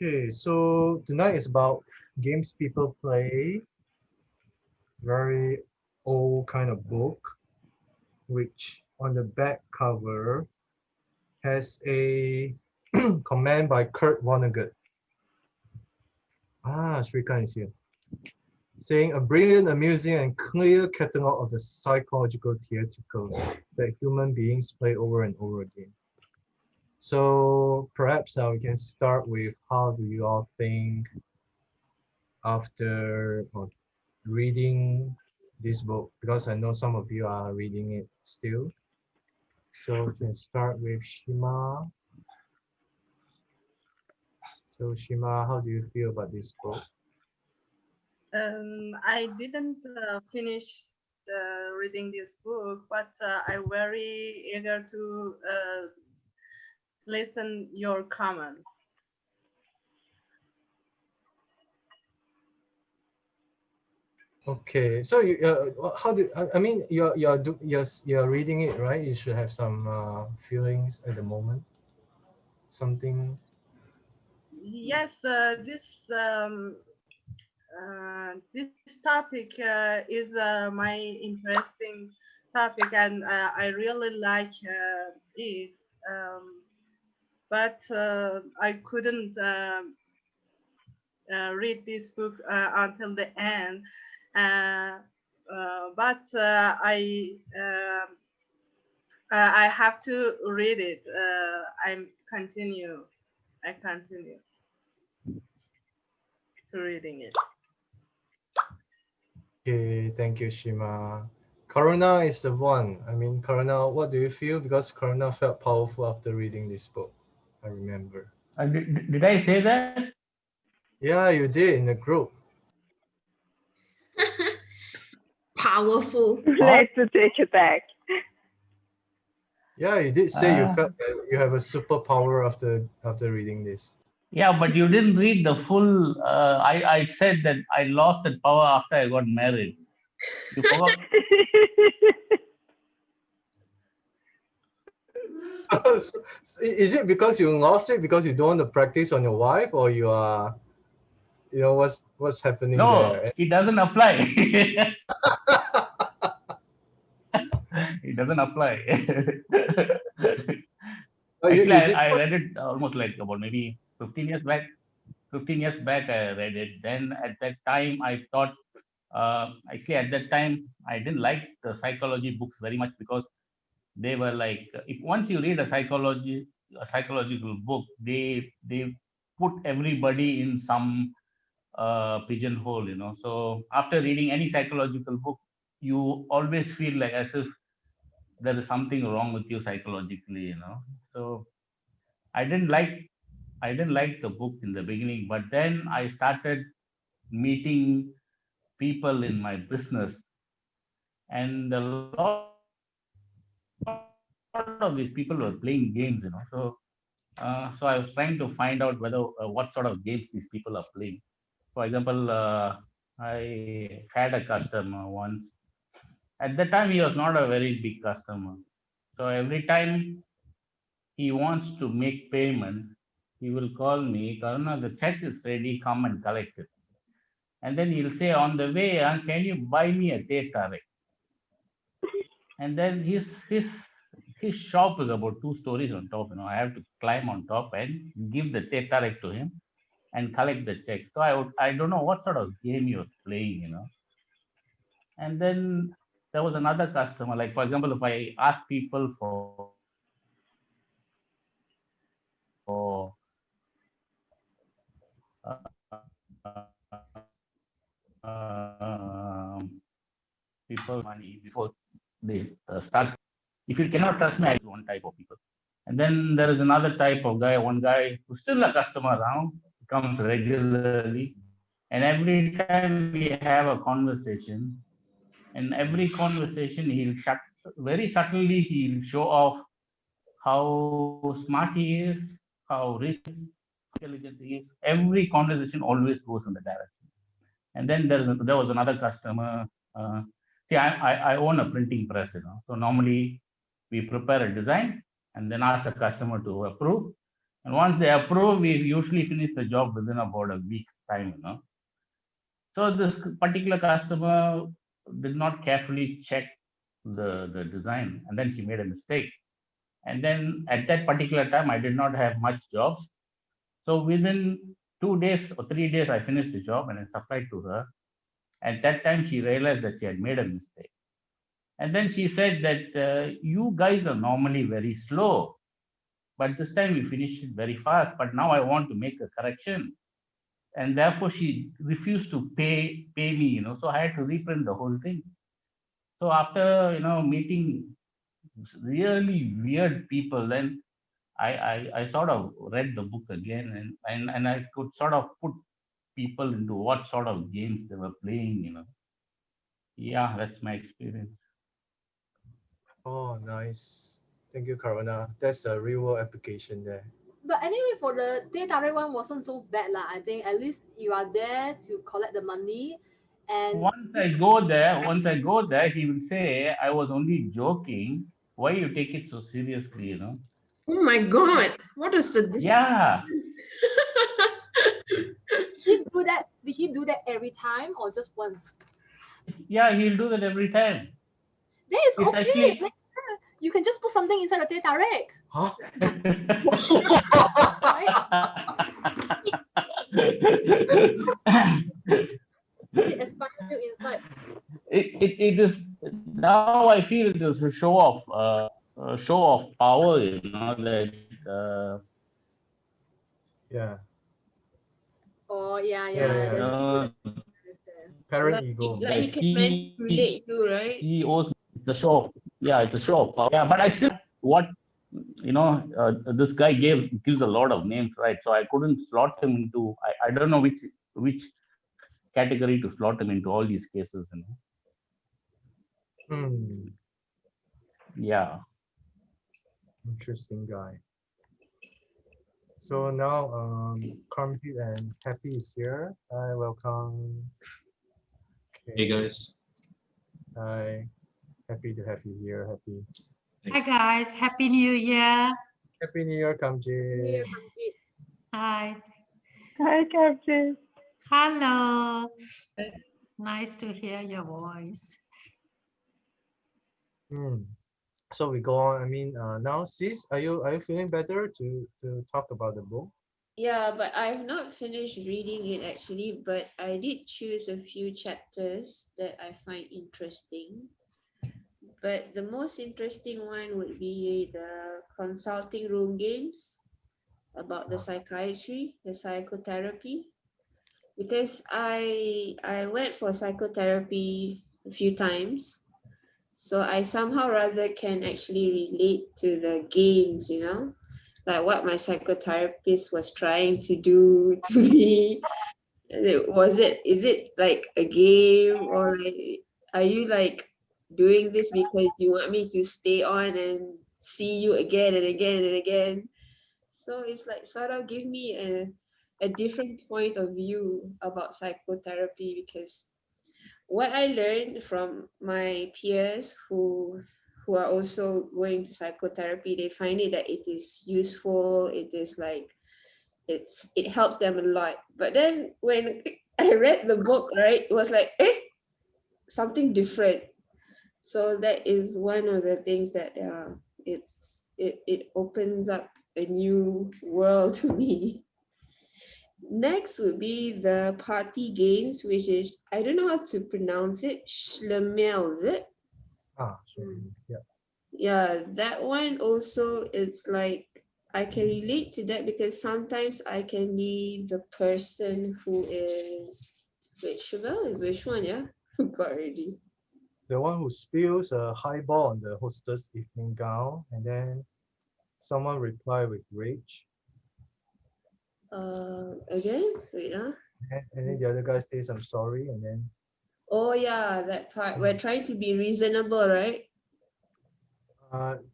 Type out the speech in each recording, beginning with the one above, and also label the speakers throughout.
Speaker 1: Okay, so tonight is about games people play. Very old kind of book, which on the back cover has a comment by Kurt Vonnegut. Shrikant is here. Saying a brilliant, amusing, and clear catalog of the psychological theatricals that human beings play over and over again. So perhaps we can start with how do you all think after reading this book? Because I know some of you are reading it still. So we can start with Shima. So Shima, how do you feel about this book?
Speaker 2: I didn't finish reading this book, but I'm very eager to listen your comments.
Speaker 1: Okay, so you, how do I mean you're reading it, right? You should have some feelings at the moment. Something.
Speaker 2: Yes, this topic is my interesting topic, and I really like it. But I couldn't read this book until the end. Uh, but I have to read it. I continue to reading it.
Speaker 1: Okay, thank you, Shima. Karuna is the one. I mean, Karuna, what do you feel? Because Karuna felt powerful after reading this book. I remember.
Speaker 3: Did I say that?
Speaker 1: Yeah, you did in the group.
Speaker 4: Powerful.
Speaker 5: Let's take it back.
Speaker 1: Yeah, you did say you
Speaker 3: Uh,
Speaker 1: felt that you have a superpower after reading this.
Speaker 3: yeah, but you didn't read the full. I said that I lost that power after I got married. You forgot.
Speaker 1: Is it because you lost it because you don't want to practice on your wife, or you are, what's happening
Speaker 3: No,
Speaker 1: there?
Speaker 3: it doesn't apply. It doesn't apply.
Speaker 1: Oh,
Speaker 3: Actually,
Speaker 1: you did.
Speaker 3: I read it almost like about maybe 15 years back. 15 years back, I read it. Then at that time, I thought, actually, at that time, I didn't like the psychology books very much because they were like, if once you read a psychological book, they put everybody in some pigeonhole, you know. So after reading any psychological book, you always feel like as if there is something wrong with you psychologically, you know. So I didn't like I didn't like the book in the beginning, but then I started meeting people in my business, and a lot of these people were playing games, you know. So I was trying to find out whether what sort of games these people are playing. For example, I had a customer once. At that time, he was not a very big customer. So every time he wants to make payment, he will call me, Karuna, the check is ready, come and collect it. And then he'll say, on the way, can you buy me a Teh Tarik? And then his shop is about 2 stories on top. You know, I have to climb on top and give the Teh Tarik to him and collect the check. So I don't know what sort of game he was playing, you know. And then there was another customer, like for example, if I ask people for people money before they start. If you cannot trust me, I one type of people. And then there is another type of guy, one guy who's still a customer around, comes regularly. And every time we have a conversation, in every conversation, very subtly, he'll show off how smart he is, how rich he is, intelligent he is. Every conversation always goes in the direction. And then there was another customer. Uh, I own a printing press, you know. So normally we prepare a design and then ask the customer to approve. And once they approve, we usually finish the job within about a week's time, So this particular customer did not carefully check the design, and then she made a mistake. And then at that particular time, I did not have much jobs. So within 2 days or 3 days, I finished the job and I supplied to her. At that time, she realized that she had made a mistake. And then she said that you guys are normally very slow, but this time you finished it very fast. But now I want to make a correction. And therefore, she refused to pay me, So I had to reprint the whole thing. So after, meeting really weird people, then I sort of read the book again and I could sort of put people into what sort of games they were playing. Yeah, that's my experience.
Speaker 1: Oh, nice. Thank you, Karuna. That's a real world application there.
Speaker 4: But anyway, for the teh tarik one wasn't so bad lah. I think at least you are there to collect the money, and
Speaker 3: Once I go there, he will say, I was only joking. Why you take it so seriously,
Speaker 5: Oh my God. What is the this?
Speaker 3: Yeah.
Speaker 4: did he do that every time or just once?
Speaker 3: Yeah, he'll do that every time.
Speaker 4: That is
Speaker 3: It's
Speaker 4: okay.
Speaker 3: actually-
Speaker 4: Next time, you can just put something inside the teh tarik.
Speaker 1: Huh?
Speaker 4: It expires you inside.
Speaker 3: it is now I feel it is a show of power, that
Speaker 1: Yeah.
Speaker 4: Oh yeah,
Speaker 1: Yeah, yeah,
Speaker 4: that's
Speaker 3: uh,
Speaker 4: true. Understand.
Speaker 1: Parent
Speaker 5: Like,
Speaker 1: ego.
Speaker 5: like he
Speaker 3: Like
Speaker 5: can manipulate you, right?
Speaker 3: he owes the show. Yeah, it's a show of power. Yeah, but I still what this guy gives a lot of names, right? So I couldn't slot him into. I don't know which category to slot him into all these cases.
Speaker 1: Hmm.
Speaker 3: Yeah.
Speaker 1: Interesting guy. So now Karmjeet and Happy is here. Hi, welcome.
Speaker 6: Hey guys.
Speaker 1: Hi. Happy to have you here. Happy.
Speaker 7: Hi
Speaker 6: Thanks.
Speaker 7: guys, Happy New Year.
Speaker 1: Happy New Year, Karmjeet.
Speaker 4: Here, Hamjit.
Speaker 7: Hi.
Speaker 8: Hi, Captain.
Speaker 7: Hello. Nice to hear your voice.
Speaker 1: So we go on. I mean, now, Sis, are you feeling better to talk about the book?
Speaker 5: Yeah, but I've not finished reading it actually, but I did choose a few chapters that I find interesting. But the most interesting one would be the consulting room games about the psychiatry, the psychotherapy. Because I went for psychotherapy a few times. So I somehow rather can actually relate to the games, like what my psychotherapist was trying to do to me. Is it like a game, or like, are you like doing this because you want me to stay on and see you again and again and again? So it's like sort of give me a different point of view about psychotherapy, because what I learned from my peers who are also going to psychotherapy, they find it that it is useful. It is like it helps them a lot. But then when I read the book, right, it was like something different. So that is one of the things that it opens up a new world to me. Next would be the party games, which is, I don't know how to pronounce it, Schlemiel, is it?
Speaker 1: Sure. Yeah.
Speaker 5: Yeah, that one also, it's like, I can relate to that because sometimes I can be the person who is, wait, Chevelle is which one, yeah? Got already.
Speaker 1: The one who spills a highball on the hostess evening gown, and then someone reply with rage.
Speaker 5: Again, wait,
Speaker 1: And then the other guy says, I'm sorry, and then
Speaker 5: oh yeah, that part. We're trying to be reasonable, right?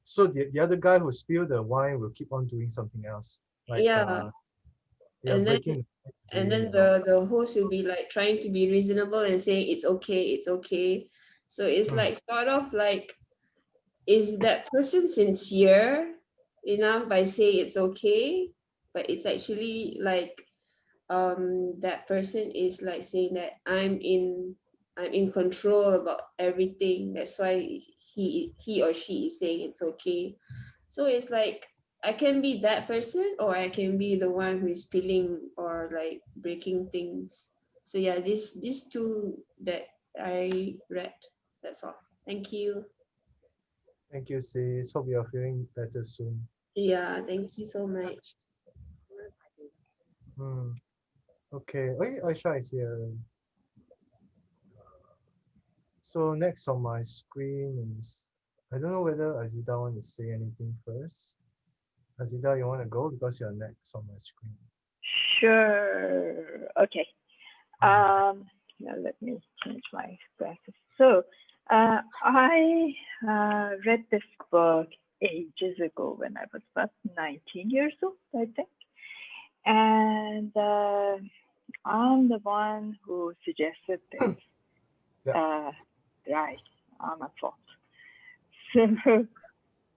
Speaker 1: so the other guy who spilled the wine will keep on doing something else. Like,
Speaker 5: Yeah. And then-
Speaker 1: breaking
Speaker 5: And then the host will be like trying to be reasonable and saying it's okay, it's okay. So it's like sort of like, is that person sincere enough by saying it's okay? but it's actually like that person is like saying that I'm in control about everything. That's why he or she is saying it's okay. So it's like I can be that person, or I can be the one who is spilling or like breaking these. So yeah, these two that I read. That's all. Thank you.
Speaker 1: Thank you, sis. Hope you're feeling better soon.
Speaker 5: Yeah, thank you so much.
Speaker 1: Okay. Oh, Aisha is here. So next on my screen is, I don't know whether Azida want to say anything first. Azida, you want to go because you're next on my screen.
Speaker 8: Sure. Okay. Now let me change my glasses. So I read this book ages ago when I was about 19 years old, I think. And I'm the one who suggested this. Right, I'm at fault. So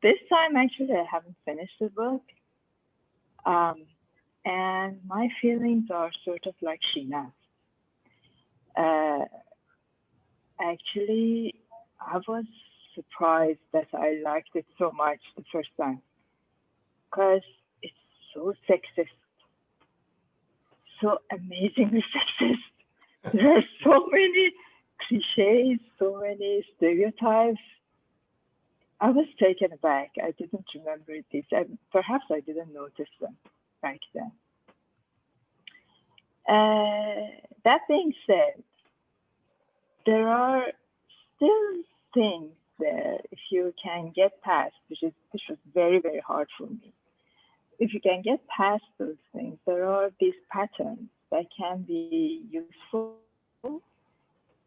Speaker 8: this time, actually, I haven't finished the book. And my feelings are sort of like Sheena. Actually, I was surprised that I liked it so much the first time because it's so sexist, so amazingly sexist. There are so many cliches, so many stereotypes. I was taken aback. I didn't remember this. Perhaps I didn't notice them back then. That being said, there are still things there if you can get past, which was very, very hard for me. If you can get past those things, there are these patterns that can be useful.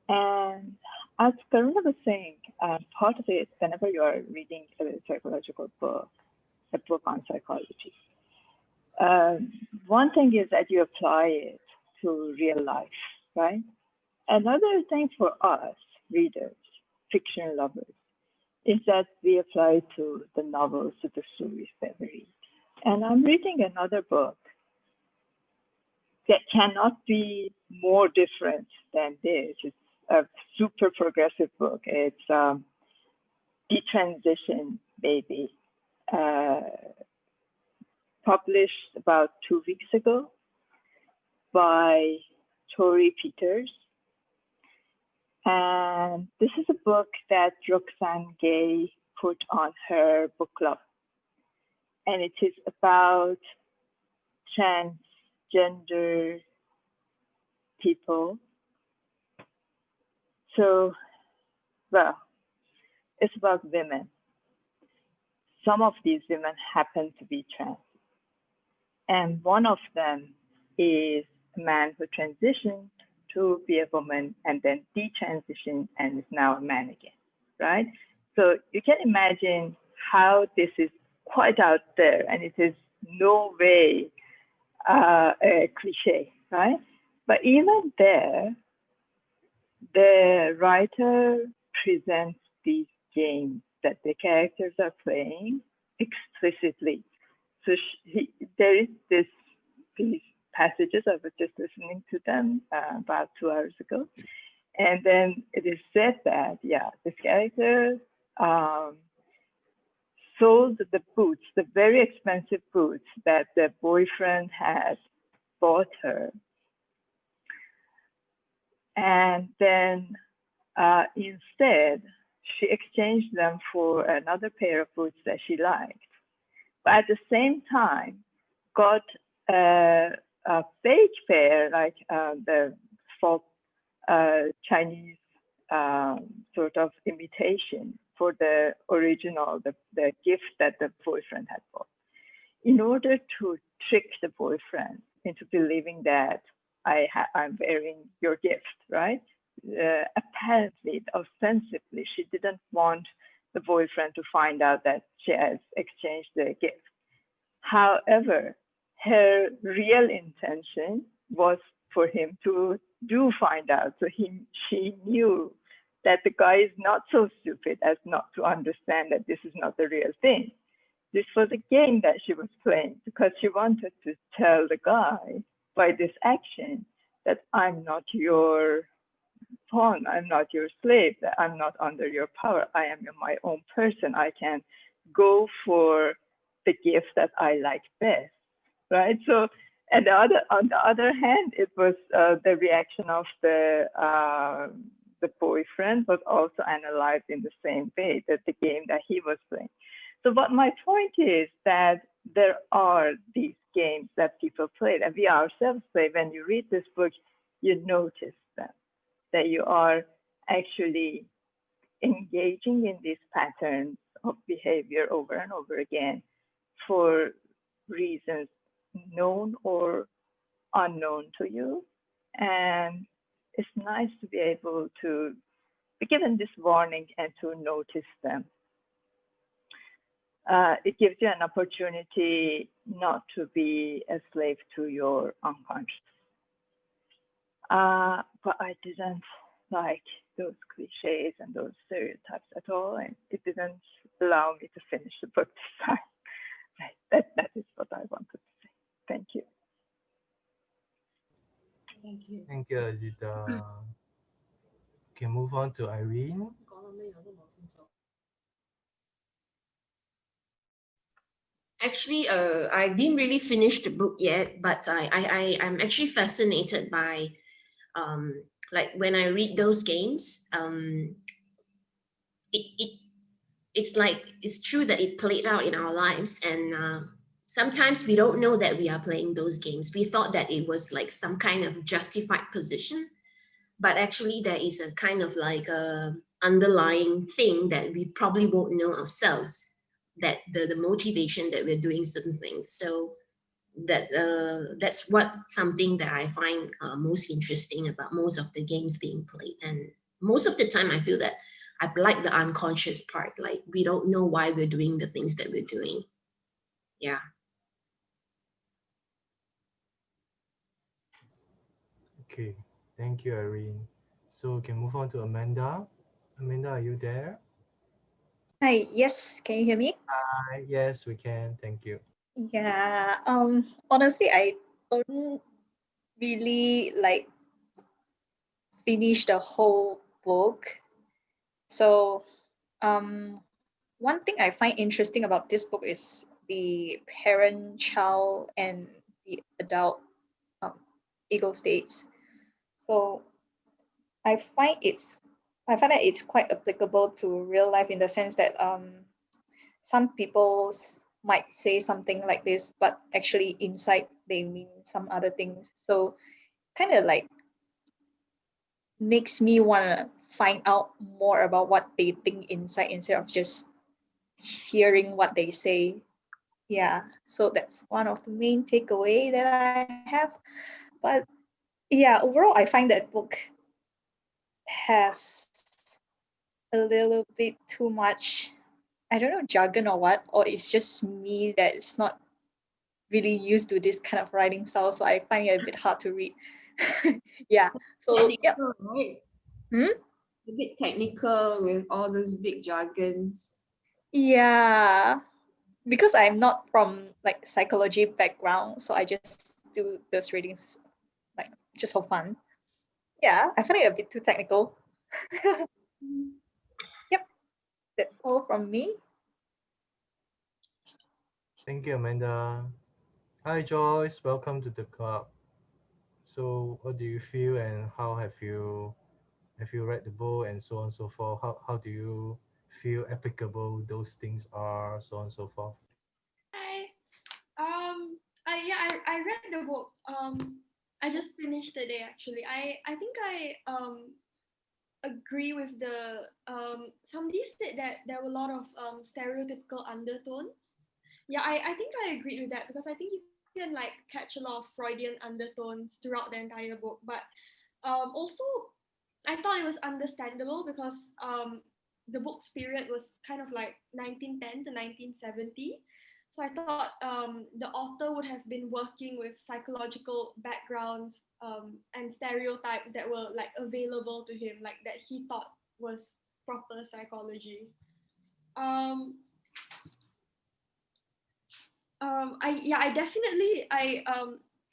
Speaker 8: And as Karuna was saying, part of it, whenever you are reading a psychological book, a book on psychology, one thing is that you apply it to real life, right? Another thing for us, readers, fiction lovers, is that we apply to the novels, to the stories that we read. And I'm reading another book that cannot be more different than this. It's a super progressive book. It's Detransition Baby, published about 2 weeks ago by Tori Peters. And this is a book that Roxane Gay put on her book club. And it is about transgender people. So, well, it's about women. Some of these women happen to be trans. And one of them is a man who transitioned to be a woman and then detransitioned and is now a man again, right? So you can imagine how this is quite out there, and it is no way a cliche, right? But even there, the writer presents these games that the characters are playing explicitly. So there is these passages, I was just listening to them about 2 hours ago. And then it is said that, yeah, this character sold the boots, the very expensive boots that the boyfriend had bought her. And then instead, she exchanged them for another pair of boots that she liked. But at the same time, got a fake pair, like the folk Chinese sort of imitation for the original, the gift that the boyfriend had bought, in order to trick the boyfriend into believing that I'm wearing your gift, right? Apparently, ostensibly, she didn't want the boyfriend to find out that she has exchanged the gift. However, her real intention was for him to find out. So she knew that the guy is not so stupid as not to understand that this is not the real thing. this was a game that she was playing because she wanted to tell the guy by this action that I'm not your pawn, I'm not your slave, that I'm not under your power. I am my own person. I can go for the gift that I like best, right? So, and on the other hand, it was the reaction of the boyfriend was also analyzed in the same way, that the game that he was playing. So, but my point is that there are these games that people play, that we ourselves play. When you read this book, you notice them, that you are actually engaging in these patterns of behavior over and over again for reasons known or unknown to you. And it's nice to be able to be given this warning and to notice them. It gives you an opportunity not to be a slave to your unconscious. But I didn't like those cliches and those stereotypes at all, and it didn't allow me to finish the book this time. That is what I wanted to say. Thank you.
Speaker 5: Thank you.
Speaker 1: Thank you, Azita. Okay, move on to Irene.
Speaker 9: Actually, I didn't really finish the book yet, but I'm actually fascinated by, like when I read those games, it's like, it's true that it played out in our lives, and sometimes we don't know that we are playing those games. We thought that it was like some kind of justified position, but actually there is a kind of like a underlying thing that we probably won't know ourselves, that the motivation that we're doing certain things. So that's what something that I find most interesting about most of the games being played. And most of the time I feel that I like the unconscious part, like we don't know why we're doing the things that we're doing. Yeah.
Speaker 1: Okay, thank you, Irene. So we can move on to Amanda. Amanda, are you there?
Speaker 10: Hi, yes, can you hear me?
Speaker 1: Hi, yes, we can. Thank you.
Speaker 10: Yeah, honestly, I don't really like finish the whole book. So, one thing I find interesting about this book is the parent, child, and the adult ego states. So, I find that it's quite applicable to real life in the sense that some people might say something like this, but actually inside they mean some other things. So kind of like makes me want to find out more about what they think inside instead of just hearing what they say. Yeah, so that's one of the main takeaway that I have. But yeah, overall, I find that book has a little bit too much, I don't know, jargon or what, or it's just me that's not really used to this kind of writing style, so I find it a bit hard to read. Yeah, so yeah.
Speaker 5: Technical, right?
Speaker 10: Hmm?
Speaker 5: A bit technical with all those big jargons.
Speaker 10: Yeah, because I'm not from like psychology background, so I just do those readings like just for fun. Yeah, I find it a bit too technical. Yep, that's all from me.
Speaker 1: Thank you, Amanda. Hi, Joyce. Welcome to the club. So, what do you feel, and how have you read the book, and so on and so forth? How do you feel applicable those things are, so on and so forth?
Speaker 11: I read the book. I just finished today actually. I think I agree with the somebody said that there were a lot of stereotypical undertones. Yeah, I think I agreed with that because I think you can like catch a lot of Freudian undertones throughout the entire book. But also I thought it was understandable because the book's period was kind of like 1910 to 1970. So I thought the author would have been working with psychological backgrounds and stereotypes that were like available to him, like that he thought was proper psychology. I definitely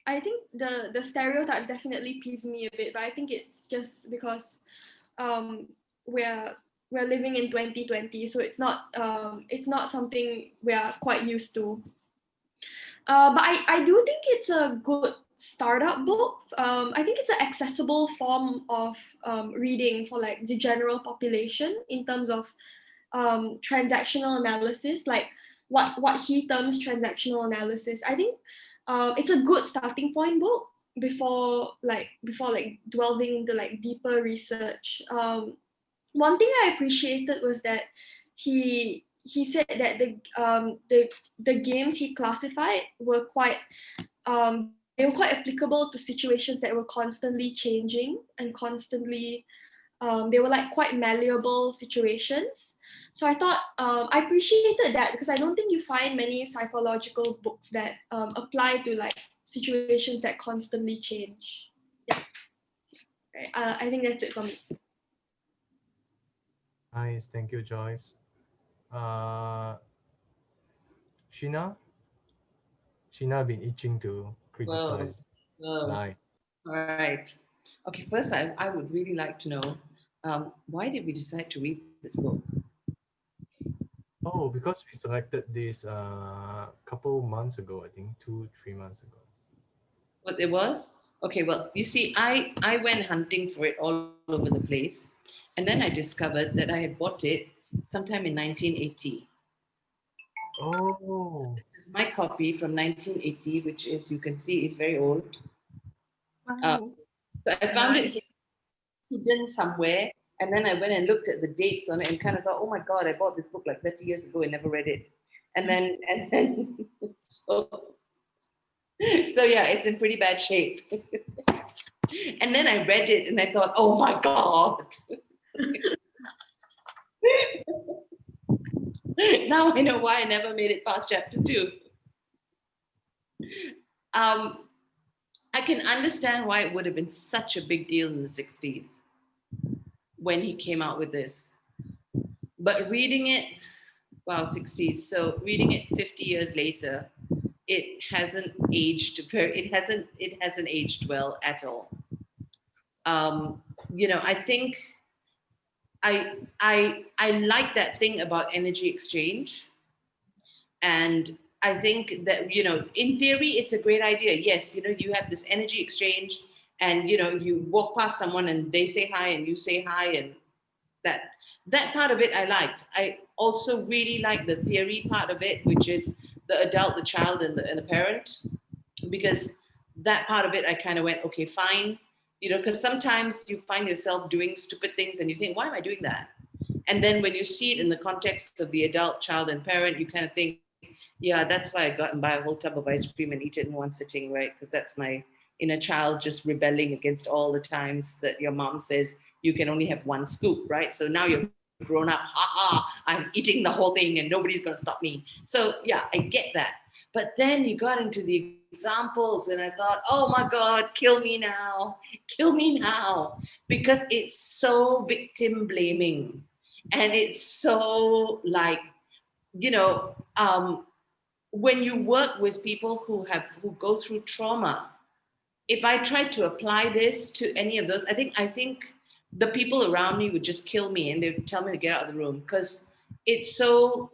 Speaker 11: I think the stereotypes definitely peeve me a bit, but I think it's just because um we're we're living in 2020, so it's not something we are quite used to. But I do think it's a good startup book. I think it's an accessible form of reading for like the general population in terms of transactional analysis, like what he terms transactional analysis. I think it's a good starting point book before delving into like deeper research. One thing I appreciated was that he said that the games he classified were quite they were quite applicable to situations that were constantly changing and constantly they were like quite malleable situations. So I thought I appreciated that because I don't think you find many psychological books that apply to like situations that constantly change. Yeah, right. I think that's it for me.
Speaker 1: Nice, thank you, Joyce. Sheena? Sheena been itching to criticize.
Speaker 12: Whoa.
Speaker 1: Lie.
Speaker 12: All right. Okay, first I would really like to know why did we decide to read this book?
Speaker 1: Oh, because we selected this couple months ago, I think 2-3 months ago.
Speaker 12: What it was? Okay, well, you see, I went hunting for it all over the place, and then I discovered that I had bought it sometime in 1980.
Speaker 1: Oh.
Speaker 12: This is my copy from 1980, which, as you can see, is very old. So I found it hidden somewhere, and then I went and looked at the dates on it and kind of thought, oh my God, I bought this book like 30 years ago and never read it. And then so yeah, it's in pretty bad shape. And then I read it and I thought, oh my God. Now I know why I never made it past chapter 2. I can understand why it would have been such a big deal in the 60s when he came out with this. But reading it, wow, 60s. So reading it 50 years later, it hasn't aged it hasn't aged well at all. You know, I think I like that thing about energy exchange. And I think that, you know, in theory, it's a great idea. Yes, you know, you have this energy exchange and, you know, you walk past someone and they say hi and you say hi, and that part of it I liked. I also really like the theory part of it, which is the adult, the child, and the parent, because that part of it I kind of went, okay, fine. You know, because sometimes you find yourself doing stupid things and you think, why am I doing that? And then when you see it in the context of the adult, child, and parent, you kind of think, yeah, that's why I got and buy a whole tub of ice cream and eat it in one sitting, right? Because that's my inner child just rebelling against all the times that your mom says you can only have one scoop, right? So now you're grown up, I'm eating the whole thing and nobody's going to stop me. So yeah, I get that. But then you got into the examples and I thought, oh my God, kill me now, because it's so victim blaming. And it's so like, you know, when you work with people who go through trauma, if I tried to apply this to any of those, I think the people around me would just kill me and they would tell me to get out of the room, because it's so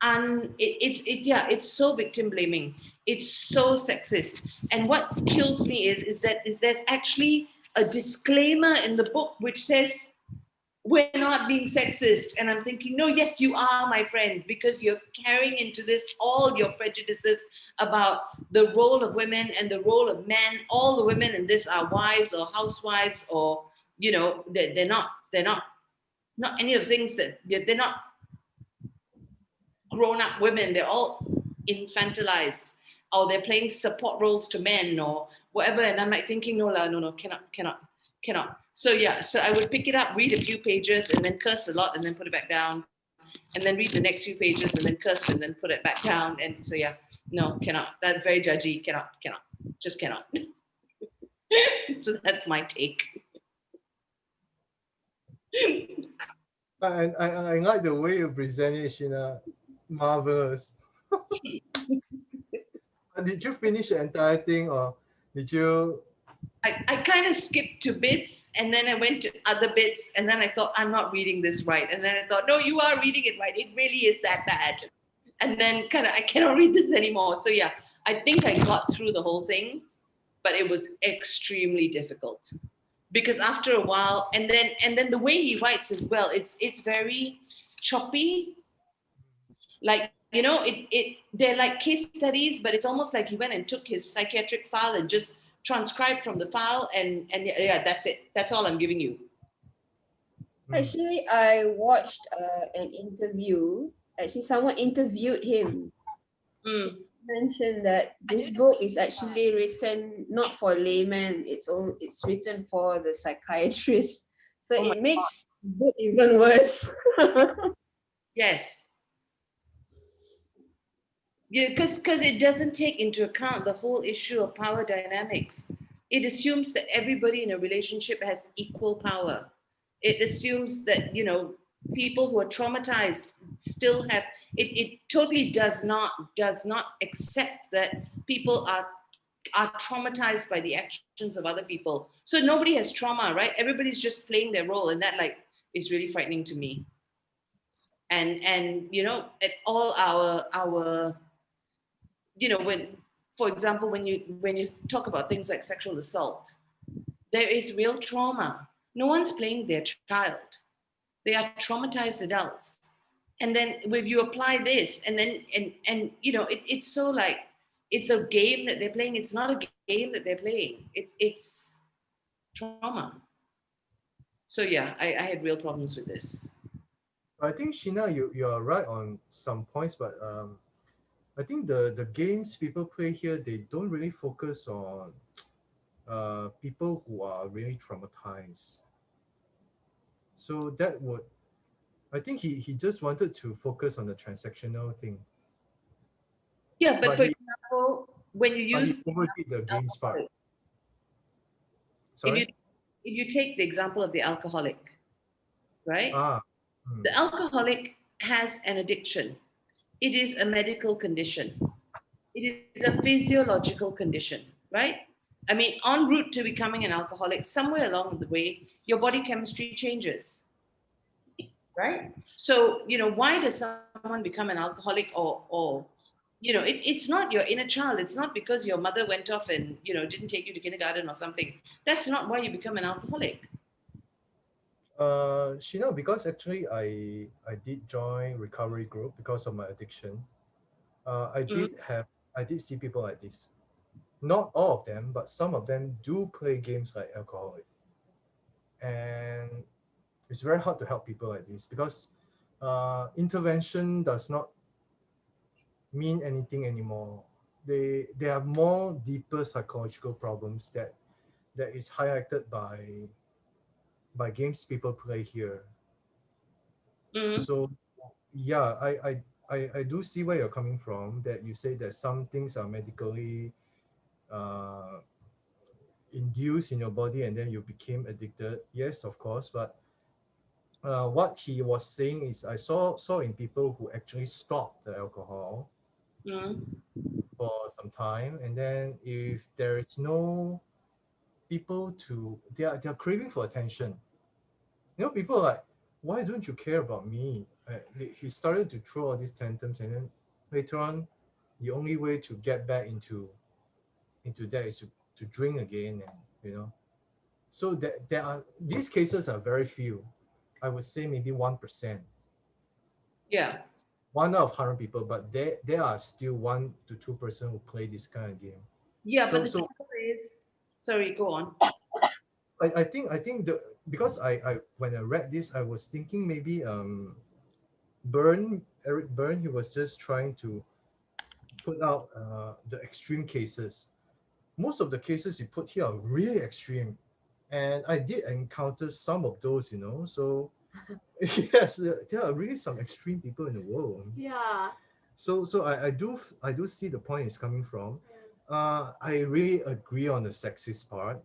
Speaker 12: it's so victim blaming. It's so sexist. And what kills me is that there's actually a disclaimer in the book which says, we're not being sexist. And I'm thinking, no, yes, you are, my friend, because you're carrying into this all your prejudices about the role of women and the role of men. All the women in this are wives or housewives, or, you know, they're not any of the things that they're not grown-up women. They're all infantilized, or they're playing support roles to men or whatever. And I'm like thinking, no, cannot. So yeah, so I would pick it up, read a few pages, and then curse a lot, and then put it back down, and then read the next few pages, and then curse, and then put it back down. And so yeah, no, cannot. That's very judgy. Cannot. Just cannot. So that's my take.
Speaker 1: I like the way you present it, Sheena. Marvelous. Did you finish the entire thing, or did you?
Speaker 12: I kind of skipped to bits and then I went to other bits and then I thought, I'm not reading this right. And then I thought, no, you are reading it right. It really is that bad. And then kind of, I cannot read this anymore. So yeah, I think I got through the whole thing, but it was extremely difficult because after a while, and then the way he writes as well, it's very choppy. Like, you know, they're like case studies, but it's almost like he went and took his psychiatric file and just transcribed from the file and yeah, that's it. That's all I'm giving you.
Speaker 5: Actually, I watched an interview. Actually, someone interviewed him. Mentioned that this book is actually written not for laymen. It's written for the psychiatrist. So it makes the book even worse.
Speaker 12: Yes. Yeah, because it doesn't take into account the whole issue of power dynamics. It assumes that everybody in a relationship has equal power. It assumes that, you know, people who are traumatized still have, it totally does not accept that people are traumatized by the actions of other people. So nobody has trauma, right? Everybody's just playing their role, and that like is really frightening to me. And you know, at all our you know, when, for example, when you talk about things like sexual assault, there is real trauma. No one's playing their child. They are traumatized adults. And then if you apply this, and then and you know, it's so like it's a game that they're playing. It's not a game that they're playing. It's trauma. So yeah, I had real problems with this.
Speaker 1: I think Sheena, you are right on some points, but I think the games people play here, they don't really focus on people who are really traumatized. So that would, I think he just wanted to focus on the transactional thing.
Speaker 12: Yeah, but for
Speaker 1: he,
Speaker 12: example, when you
Speaker 1: but he
Speaker 12: use
Speaker 1: overdid the games part. Sorry?
Speaker 12: If you take the example of the alcoholic, right?
Speaker 1: Hmm.
Speaker 12: The alcoholic has an addiction. It is a medical condition. It is a physiological condition, right? I mean, en route to becoming an alcoholic, somewhere along the way, your body chemistry changes, right? So, you know, why does someone become an alcoholic or you know, it's not your inner child. It's not because your mother went off and, you know, didn't take you to kindergarten or something. That's not why you become an alcoholic.
Speaker 1: Sheena, because actually I did join recovery group because of my addiction. I did see people like this. Not all of them, but some of them do play games like alcoholic. And it's very hard to help people like this because intervention does not mean anything anymore. They have more deeper psychological problems that is highlighted by games people play here. So yeah, I do see where you're coming from, that you say that some things are medically induced in your body and then you became addicted. Yes, of course, but what he was saying is I saw in people who actually stopped the alcohol for some time, and then if there is no people to, they are craving for attention. You know, people are like, why don't you care about me? He started to throw all these tantrums, and then later on, the only way to get back into that is to drink again, and you know, so that there are, these cases are very few. I would say maybe 1%.
Speaker 12: Yeah.
Speaker 1: 1 out of 100 people, but there are still 1 to 2% who play this kind of game.
Speaker 12: Yeah,
Speaker 1: so,
Speaker 12: but the trouble is, sorry, go on.
Speaker 1: I think the, because I when I read this, I was thinking maybe Eric Byrne, he was just trying to put out the extreme cases. Most of the cases he put here are really extreme, and I did encounter some of those, you know. So yes, there are really some extreme people in the world.
Speaker 4: Yeah.
Speaker 1: So I do see the point it's coming from. I really agree on the sexist part,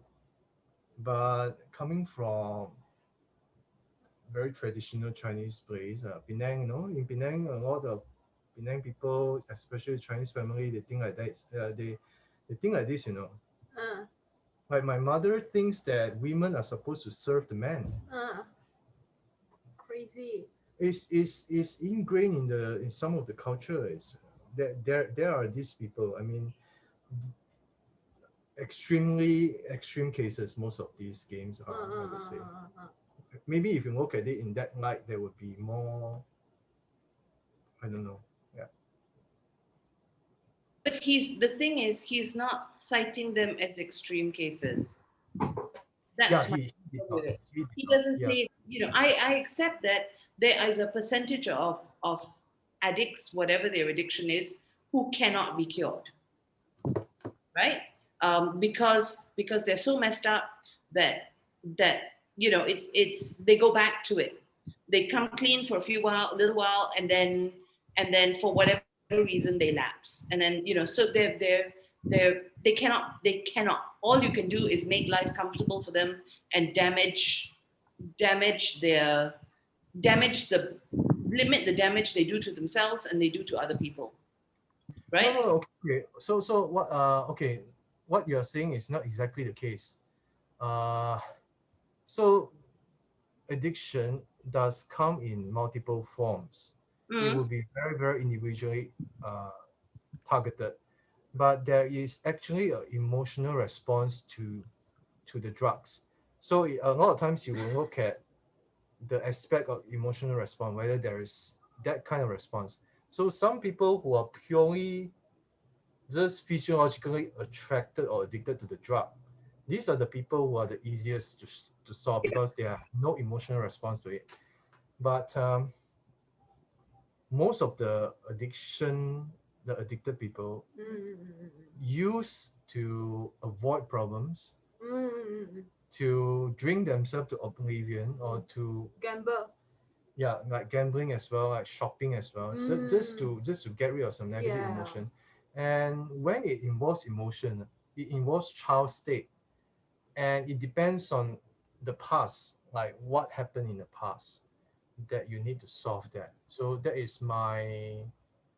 Speaker 1: but coming from very traditional Chinese place, Penang, you know, in Penang, a lot of Penang people, especially Chinese family, they think like that. They think like this, you know. Like my mother thinks that women are supposed to serve the men.
Speaker 4: Crazy.
Speaker 1: It's ingrained in some of the culture. Is that there are these people. I mean, extreme cases. Most of these games are, I would say. Maybe if you look at it in that light, there would be more. I don't know. Yeah.
Speaker 12: But the thing is, he's not citing them as extreme cases. That's
Speaker 1: Yeah,
Speaker 12: my problem with it. He doesn't say, I accept that there is a percentage of addicts, whatever their addiction is, who cannot be cured, right? Because they're so messed up that it's they go back to it. They come clean for little while, and then for whatever reason they lapse, and then so they cannot. All you can do is make life comfortable for them and limit the damage they do to themselves and they do to other people, right?
Speaker 1: No, okay. So what? Okay, what you are saying is not exactly the case. So addiction does come in multiple forms. It will be very, very individually targeted, but there is actually an emotional response to the drugs. So a lot of times you will look at the aspect of emotional response, whether there is that kind of response. So some people who are purely just physiologically attracted or addicted to the drug, these are the people who are the easiest to solve because they have no emotional response to it. But most of the addicted people use to avoid problems, to drink themselves to oblivion, or to
Speaker 4: gamble.
Speaker 1: Yeah, like gambling as well, like shopping as well. So just to get rid of some negative emotion. And when it involves emotion, it involves child state, and it depends on the past, like what happened in the past that you need to solve that. So that is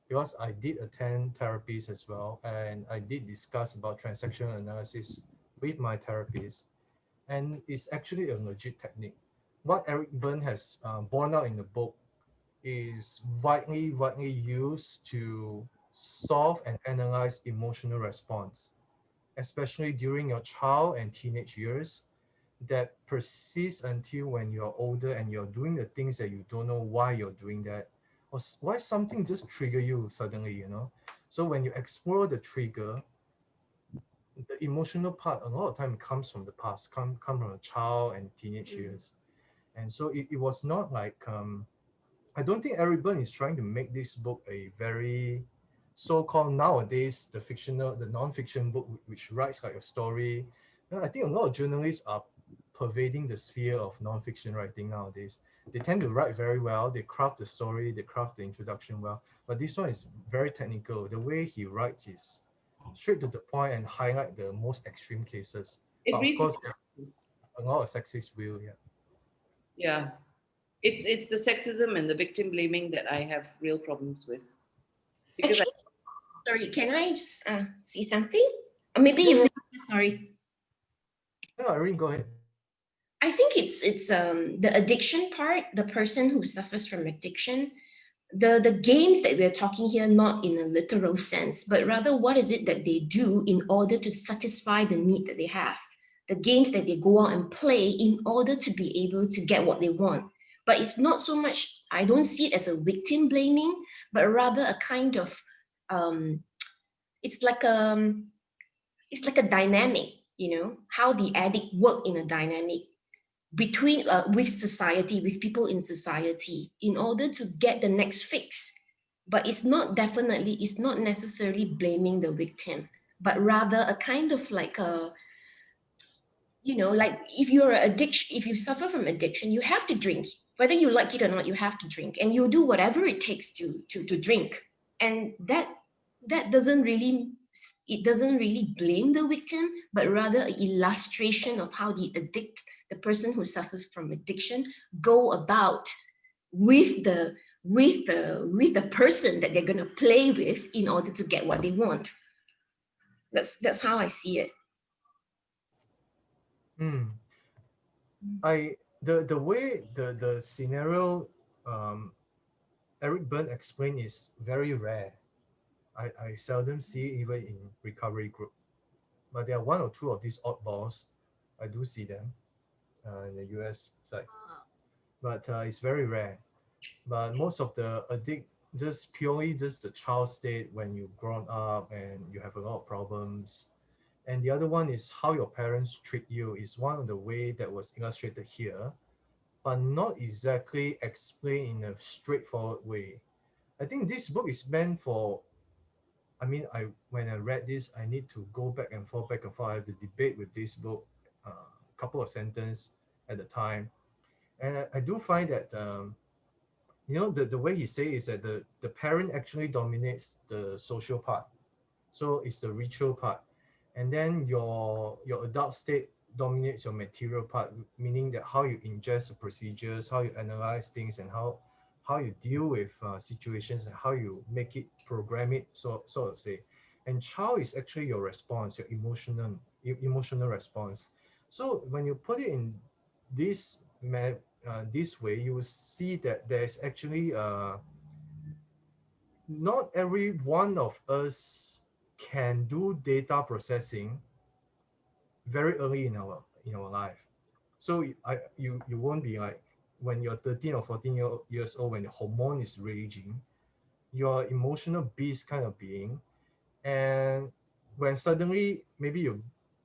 Speaker 1: because I did attend therapies as well, and I did discuss about transactional analysis with my therapist, and it's actually a legit technique. What Eric Berne has borne out in the book is widely used to solve and analyze emotional response, especially during your child and teenage years, that persists until when you're older and you're doing the things that you don't know why you're doing that, or why something just trigger you suddenly, So when you explore the trigger, the emotional part a lot of time comes from the past, come from a child and teenage years. And so it was not like I don't think Eric Berne is trying to make this book a very so-called nowadays the non-fiction book which writes like a story. I think a lot of journalists are pervading the sphere of non-fiction writing nowadays. They tend to write very well, they craft the story, they craft the introduction well, but this one is very technical. The way he writes is straight to the point and highlight the most extreme cases. But of course, there are a lot of sexist view.
Speaker 12: Yeah, it's the sexism and the victim blaming that I have real problems with. Because
Speaker 9: sorry, can I just see something? Or maybe if sorry.
Speaker 1: No, Irene, go ahead.
Speaker 9: I think it's the addiction part, the person who suffers from addiction, the games that we're talking here, not in a literal sense, but rather what is it that they do in order to satisfy the need that they have. The games that they go out and play in order to be able to get what they want. But it's not so much, I don't see it as a victim blaming, but rather a kind of, it's like a dynamic, how the addict work in a dynamic between with society, with people in society, in order to get the next fix. But it's not necessarily blaming the victim, but rather a kind of like a, like if you suffer from addiction, you have to drink, whether you like it or not, you have to drink, and you do whatever it takes to drink. And that doesn't really blame the victim, but rather an illustration of how the person who suffers from addiction go about with the with the person that they're going to play with in order to get what they want. That's how I see it.
Speaker 1: The way the scenario Eric Berne explained is very rare. I seldom see it even in recovery group, but there are one or two of these oddballs. I do see them in the US side, but it's very rare. But most of the addict just purely just the child state when you grown up and you have a lot of problems. And the other one is how your parents treat you is one of the way that was illustrated here, but not exactly explained in a straightforward way. I think this book is meant for, I mean, when I read this, I need to go back and forth. I have to debate with this book, a couple of sentences at a time. And I do find that, the way he say is that the parent actually dominates the social part. So it's the ritual part. And then your adult state dominates your material part, meaning that how you ingest the procedures, how you analyze things, and how you deal with situations, and how you make it, program it, so to say. And child is actually your response, your emotional response. So when you put it in this this way, you will see that there's actually not every one of us can do data processing very early in our life. So you won't be like when you're 13 or 14 years old, when the hormone is raging, you're emotional beast kind of being. And when suddenly maybe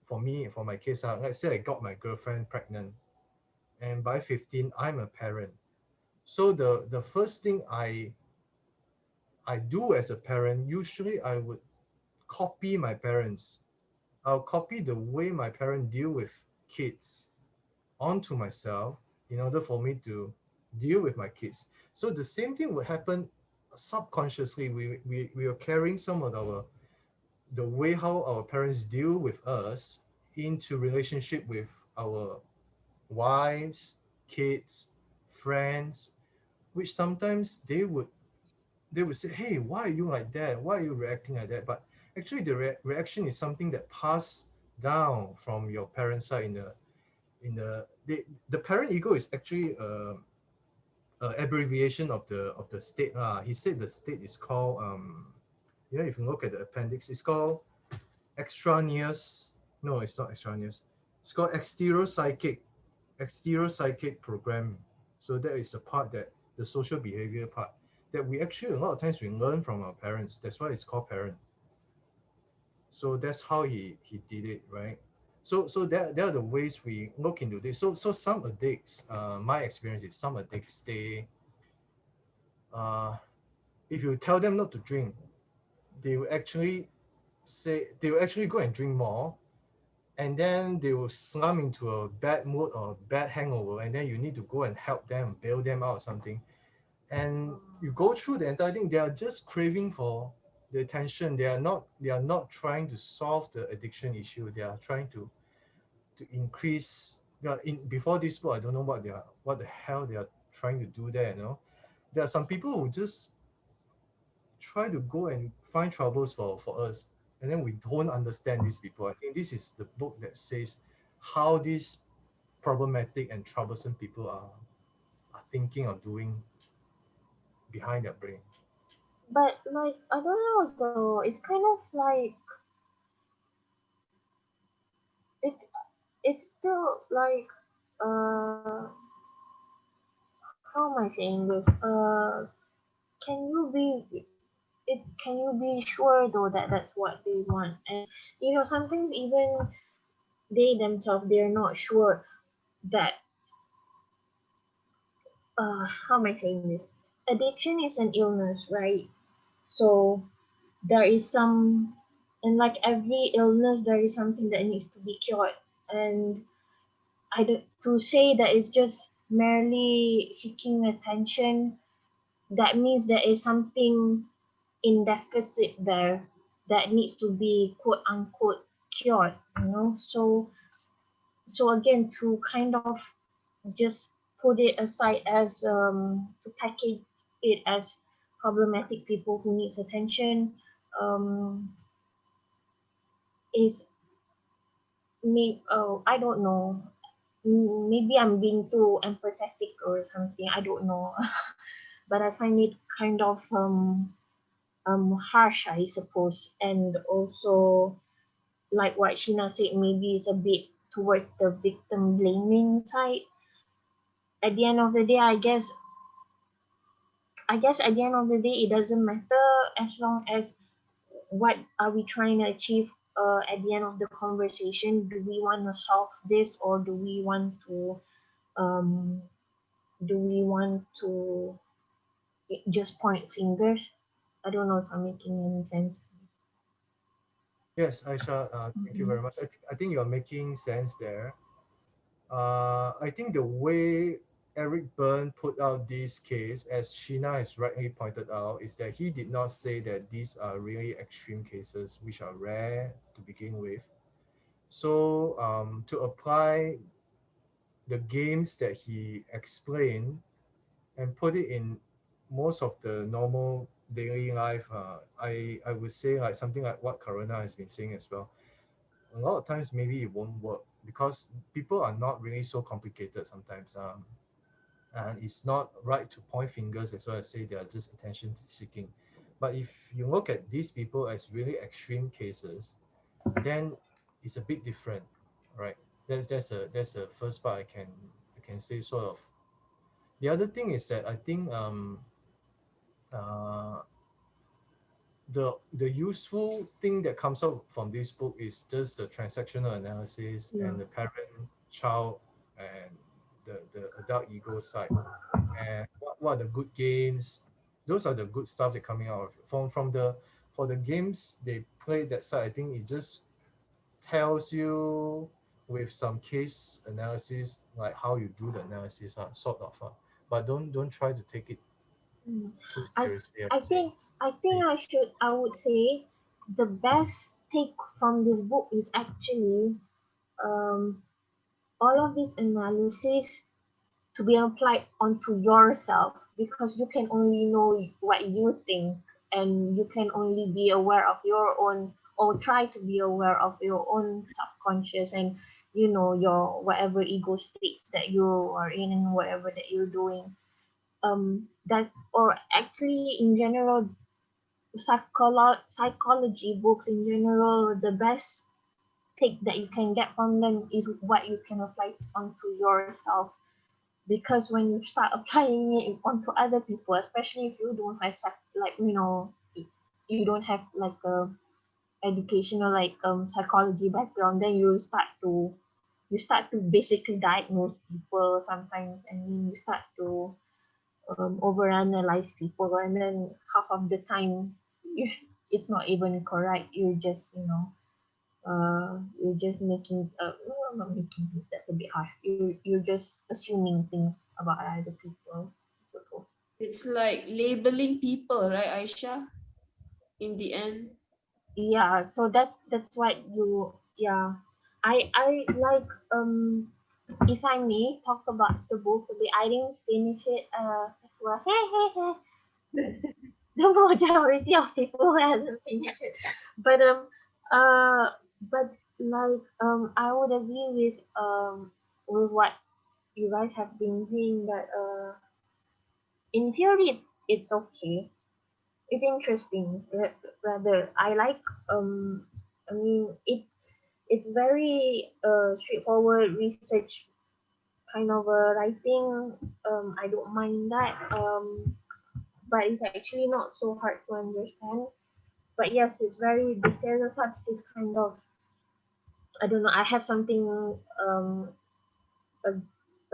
Speaker 1: for my case, let's say I got my girlfriend pregnant, and by 15 I'm a parent. So the first thing I do as a parent, usually I would copy my parents. I'll copy the way my parents deal with kids onto myself in order for me to deal with my kids. So the same thing would happen subconsciously. We are carrying some of the way how our parents deal with us into relationship with our wives, kids, friends, which sometimes they would say, hey, why are you like that? Why are you reacting like that? But actually the reaction is something that passed down from your parents' side the parent ego is actually abbreviation of the state. He said the state is called if you look at the appendix, it's called extraneous. No, it's not extraneous. It's called exterior psychic program. So that is a part that the social behavior part that we actually a lot of times we learn from our parents. That's why it's called parent. So that's how he did it, right? So there are the ways we look into this. So some addicts, my experience is some addicts, they if you tell them not to drink, they will actually go and drink more, and then they will slump into a bad mood or bad hangover, and then you need to go and help them, bail them out or something. And you go through the entire thing, they are just craving for the attention. They are not trying to solve the addiction issue. They are trying to increase. Before this book, I don't know what the hell they are trying to do there. There are some people who just try to go and find troubles for us, and then we don't understand these people. I think this is the book that says how these problematic and troublesome people are thinking or doing behind their brain.
Speaker 13: But like I don't know though, it's kind of like it it's still like how am I saying this? Can you be sure though that that's what they want? And sometimes even they themselves they're not sure that how am I saying this? Addiction is an illness, right? So there is some, and like every illness, there is something that needs to be cured. And to say that it's just merely seeking attention, that means there is something in deficit there that needs to be quote unquote cured. So again, to kind of just put it aside as to package it as problematic people who needs attention, um, is I don't know. Maybe I'm being too empathetic or something. I don't know, but I find it kind of harsh, I suppose, and also like what Sheena said, maybe it's a bit towards the victim blaming side. At the end of the day, I guess at the end of the day, it doesn't matter as long as what are we trying to achieve at the end of the conversation. Do we want to solve this, or um, do we want to just point fingers? I don't know if I'm making any sense.
Speaker 1: Yes, Aisha, thank you very much. I think you are making sense there. I think the way Eric Byrne put out this case, as Sheena has rightly pointed out, is that he did not say that these are really extreme cases, which are rare to begin with. So to apply the games that he explained and put it in most of the normal daily life, I would say like something like what Karuna has been saying as well. A lot of times maybe it won't work because people are not really so complicated sometimes. And it's not right to point fingers as well as say they are just attention seeking. But if you look at these people as really extreme cases, then it's a bit different, right? That's the first part I can say sort of. The other thing is that I think uh, the useful thing that comes out from this book is just the transactional analysis and the parent, child, and the adult ego side, and what are the good games. Those are the good stuff that coming out from the for the games they play that side. I think it just tells you with some case analysis like how you do the analysis, sort of. But don't try to take it too
Speaker 13: I
Speaker 1: seriously.
Speaker 13: I think I would say the best take from this book is actually all of this analysis to be applied onto yourself, because you can only know what you think, and you can only be aware of your own, or try to be aware of your own subconscious, and your whatever ego states that you are in and whatever that you're doing. That, or actually in general, psychology books in general, the best take that you can get from them is what you can apply onto yourself. Because when you start applying it onto other people, especially if you don't have you don't have like a educational psychology background, then you start to basically diagnose people sometimes, and then you start to overanalyze people, and then half of the time it's not even correct. You're just making no, not making things, that's a bit harsh. You're just assuming things about other people.
Speaker 5: It's like labeling people, right, Aisha? In the end.
Speaker 13: Yeah, so that's what you yeah. I like if I may talk about the book a bit. I didn't finish it as well. The majority of people hasn't finished it. But uh but I would agree with what you guys have been saying, that in theory it's okay. It's interesting. Rather, I like I mean it's very straightforward research kind of a writing. I don't mind that. But it's actually not so hard to understand. But yes, it's very, the stereotypes is kind of, I don't know. I have something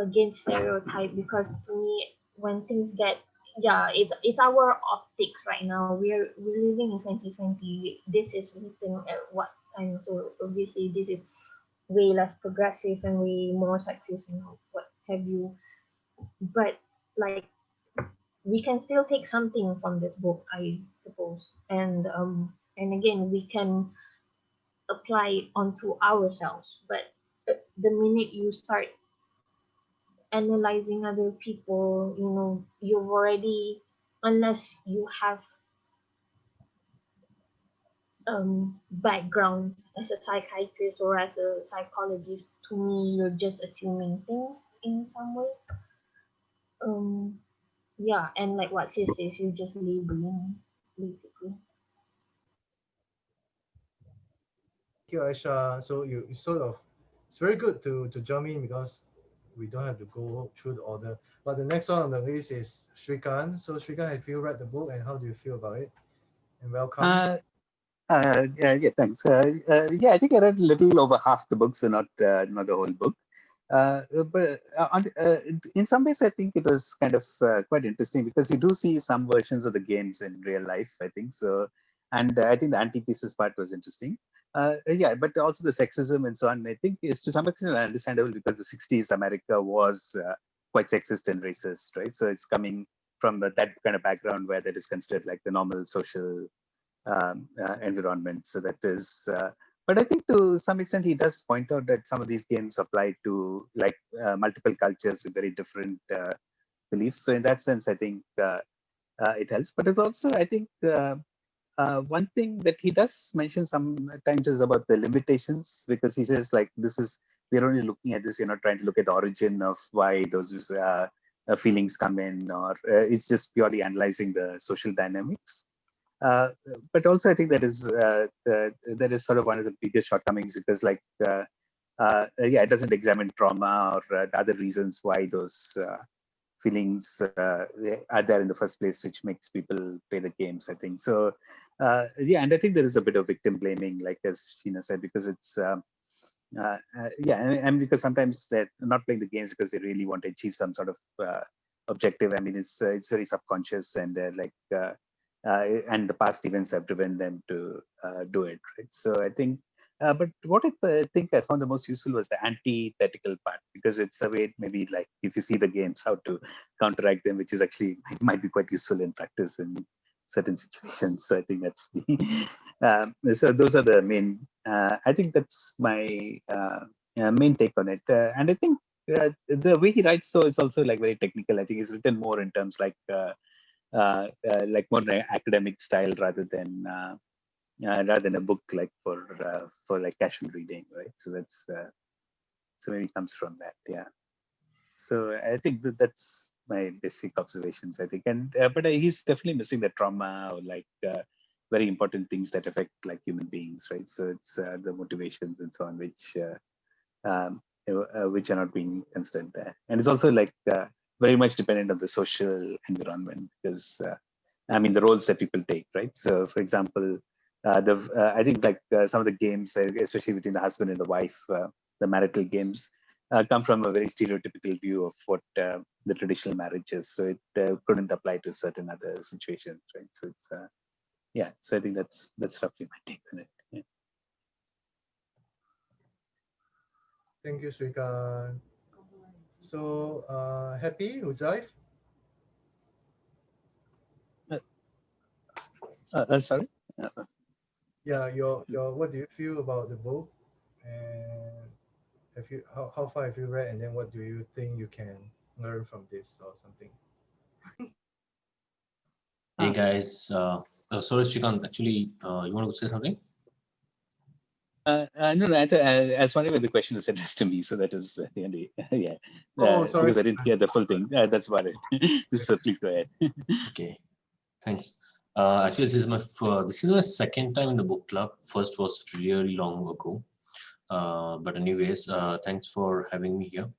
Speaker 13: against stereotype, because to me, when things get, yeah, it's our optics right now. We're living in 2020. This is written at what time? So obviously this is way less progressive and way more sexist and what have you. But like, we can still take something from this book, I suppose, and again, we can apply it onto ourselves. But the minute you start analyzing other people, you've already unless you have background as a psychiatrist or as a psychologist. To me, you're just assuming things in some way. Yeah, and like what she says, you're just labeling basically.
Speaker 1: Thank you, Aisha. So you sort of, it's very good to jump in because we don't have to go through the order. But the next one on the list is Shrikant. So Shrikant, have you read the book and how do you feel about it? And welcome.
Speaker 14: Yeah, thanks. Yeah, I think I read a little over half the book, so not the whole book. But in some ways, I think it was kind of quite interesting because you do see some versions of the games in real life, I think. So, and I think the antithesis part was interesting. Yeah, but also the sexism and so on, I think is to some extent understandable because the 60s America was quite sexist and racist, right? So it's coming from that kind of background where that is considered like the normal social environment. So that is, but I think to some extent he does point out that some of these games apply to like multiple cultures with very different beliefs. So in that sense, I think it helps. But it's also, I think, one thing that he does mention sometimes is about the limitations, because he says like we're only looking at this, you're not trying to look at the origin of why those feelings come in, or it's just purely analyzing the social dynamics. But also I think that is sort of one of the biggest shortcomings, because like yeah, it doesn't examine trauma or the other reasons why those feelings are there in the first place, which makes people play the games, I think. So yeah, and I think there is a bit of victim blaming, like as Sheena said, because it's yeah, and because sometimes they're not playing the games because they really want to achieve some sort of objective. I mean, it's very subconscious, and they're like and the past events have driven them to do it, right? So I think, but what I think I found the most useful was the antithetical part, because it's a way maybe like if you see the games, how to counteract them, which is actually might be quite useful in practice in certain situations. So I think that's the so those are the main. I think that's my main take on it, and I think the way he writes, so it's also like very technical. I think it's written more in terms like more academic style rather than a book like for like casual reading, right? So that's so maybe it comes from that, yeah. So I think that's my basic observations, I think, and but he's definitely missing the trauma or like very important things that affect like human beings, right? So it's the motivations and so on, which are not being considered there, and it's also like very much dependent on the social environment, because I mean the roles that people take, right? So for example, I think like some of the games, especially between the husband and the wife, the marital games, come from a very stereotypical view of what the traditional marriage is. So it couldn't apply to certain other situations, right? So it's yeah. So I think that's roughly my take on it. Yeah.
Speaker 1: Thank you, Shrikant. So happy, Huzaif?
Speaker 14: Sorry.
Speaker 1: Yeah, your what do you feel about the book, and have you how far have you read, and then what do you think you can learn from this or something?
Speaker 6: Hey guys, sorry Shrikant, actually you want to say something?
Speaker 14: No, I was wondering when the question was addressed to me, so that is yeah.
Speaker 1: Oh, sorry.
Speaker 14: Because I didn't hear the full thing. That's about it. So please go ahead.
Speaker 6: Okay, thanks. Actually, this is my second time in the book club. First was really long ago. But anyways, thanks for having me here.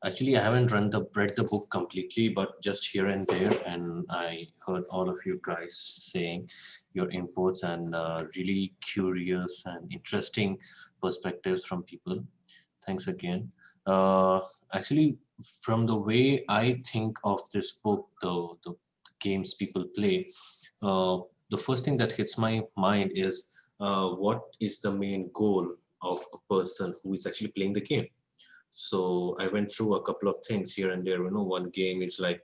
Speaker 6: Actually, I haven't read the book completely, but just here and there, and I heard all of you guys saying your inputs and really curious and interesting perspectives from people. Thanks again. Actually, from the way I think of this book, the games people play, the first thing that hits my mind is what is the main goal of a person who is actually playing the game. So I went through a couple of things here and there. One game is like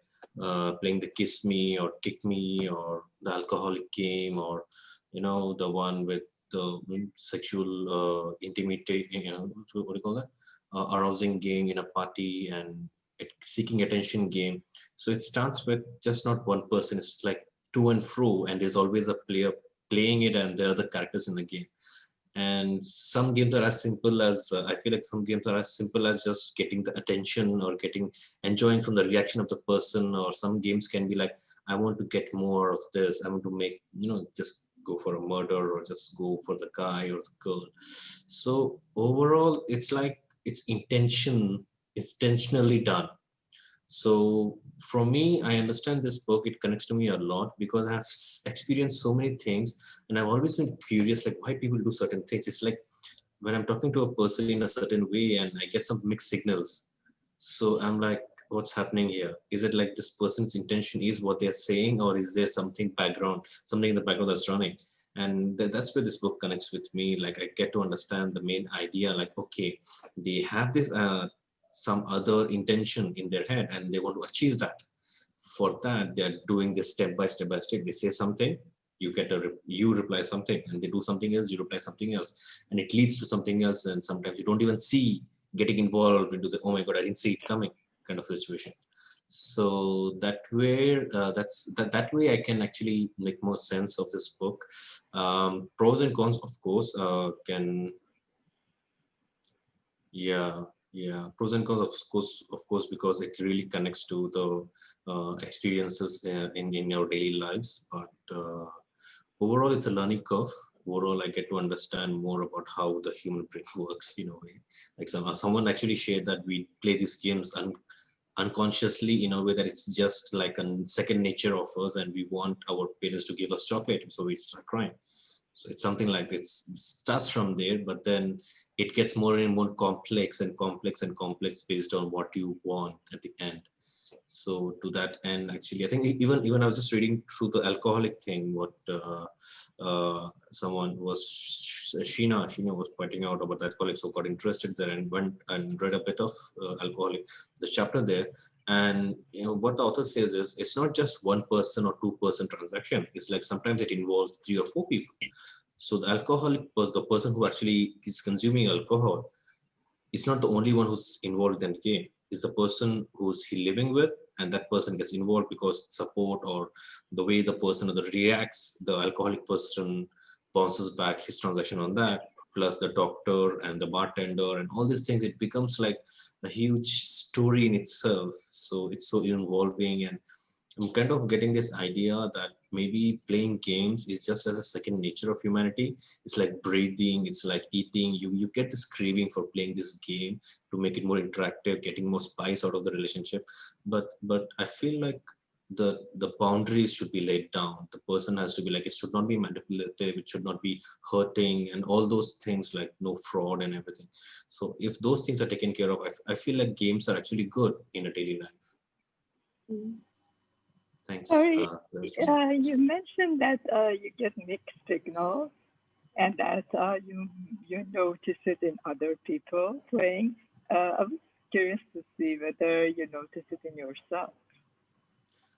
Speaker 6: playing the kiss me or kick me, or the alcoholic game, or the one with the sexual intimidate, what do you call that, arousing game in a party, and it seeking attention game. So it starts with just not one person. It's like to and fro, and there's always a player playing it, and there are the characters in the game. And some games are as simple as I feel like some games are as simple as just getting the attention or enjoying from the reaction of the person, or some games can be like, I want to get more of this, I want to make, just go for a murder or just go for the guy or the girl. So overall it's like it's intentionally done. So for me, I understand this book, it connects to me a lot because I've experienced so many things, and I've always been curious, like why people do certain things. It's like when I'm talking to a person in a certain way and I get some mixed signals. So I'm like, what's happening here? Is it like this person's intention is what they're saying, or is there something in the background that's running? And that's where this book connects with me. Like I get to understand the main idea, like, okay, they have this some other intention in their head and they want to achieve that. For that, they're doing this step by step. They say something, you reply something, and they do something else, you reply something else, and it leads to something else. And sometimes you don't even see getting involved into the, oh my god, I didn't see it coming kind of situation. So that way, that way I can actually make more sense of this book. Pros and cons, of course, yeah, pros and cons, of course, because it really connects to the experiences in your daily lives. But overall, it's a learning curve. Overall, I get to understand more about how the human brain works. Like someone actually shared that we play these games unconsciously in a way that it's just like a second nature of us, and we want our parents to give us chocolate, so we start crying. So it's something like it starts from there, but then it gets more and more complex and complex and complex based on what you want at the end. So to that end, actually, I think even I was just reading through the alcoholic thing, what someone was, Sheena was pointing out about the alcoholic, so got interested there and went and read a bit of alcoholic, the chapter there. And what the author says is, it's not just one person or two-person transaction. It's like sometimes it involves 3 or 4 people. So the alcoholic, the person who actually is consuming alcohol, is not the only one who's involved in the game. Is the person who's he living with, and that person gets involved because support or the way the person reacts, the alcoholic person bounces back his transaction on that, plus the doctor and the bartender and all these things. It becomes like a huge story in itself. So it's so involving, and I'm kind of getting this idea that maybe playing games is just as a second nature of humanity. It's like breathing, it's like eating. You get this craving for playing this game to make it more interactive, getting more spice out of the relationship. But I feel like the boundaries should be laid down. The person has to be like, it should not be manipulative, it should not be hurting, and all those things, like no fraud and everything. So if those things are taken care of, I feel like games are actually good in a daily life. Thanks.
Speaker 8: Sorry, you mentioned that you get mixed signals and that you notice it in other people playing. I was curious to see whether you notice it in yourself.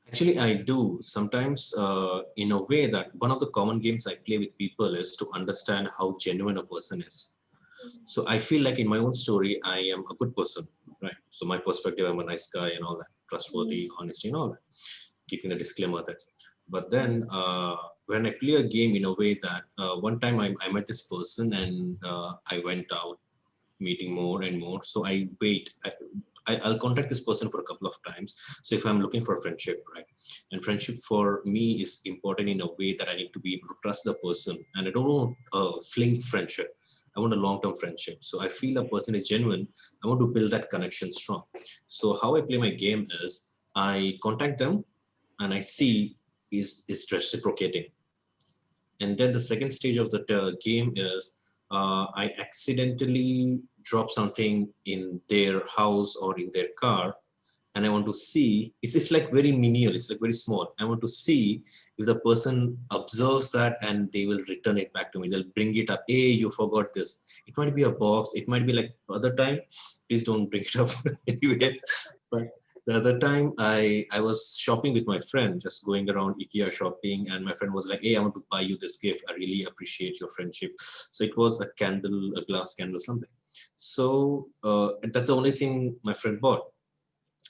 Speaker 6: Actually, I do. Sometimes in a way that one of the common games I play with people is to understand how genuine a person is. So I feel like in my own story, I am a good person, right? So my perspective, I'm a nice guy and all that, trustworthy, honesty and all that, keeping the disclaimer there. But then when I play a game in a way that one time I met this person and I went out meeting more and more. So I wait. I'll contact this person for a couple of times. So if I'm looking for a friendship, right? And friendship for me is important in a way that I need to be able to trust the person. And I don't want a fling friendship. I want a long-term friendship. So I feel a person is genuine. I want to build that connection strong. So how I play my game is I contact them and I see is reciprocating. And then the second stage of the game is I accidentally drop something in their house or in their car, and I want to see, it's like very menial, it's like very small. I want to see if the person observes that and they will return it back to me. They'll bring it up. Hey, you forgot this. It might be a box. It might be like other time. Please don't bring it up anyway. But the other time I was shopping with my friend, just going around IKEA shopping, and my friend was like, hey, I want to buy you this gift. I really appreciate your friendship. So it was a candle, a glass candle, something. So that's the only thing my friend bought.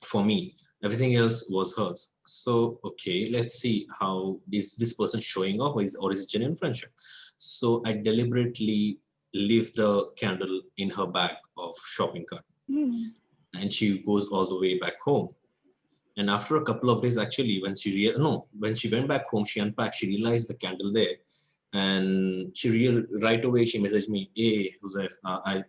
Speaker 6: for me. Everything else was hers. So, okay, let's see how is this person showing off, or is it genuine friendship? So I deliberately leave the candle in her bag of shopping cart, and she goes all the way back home. And after a couple of days, actually, when she went back home, she unpacked, she realized the candle there. And right away she messaged me, hey, Joseph,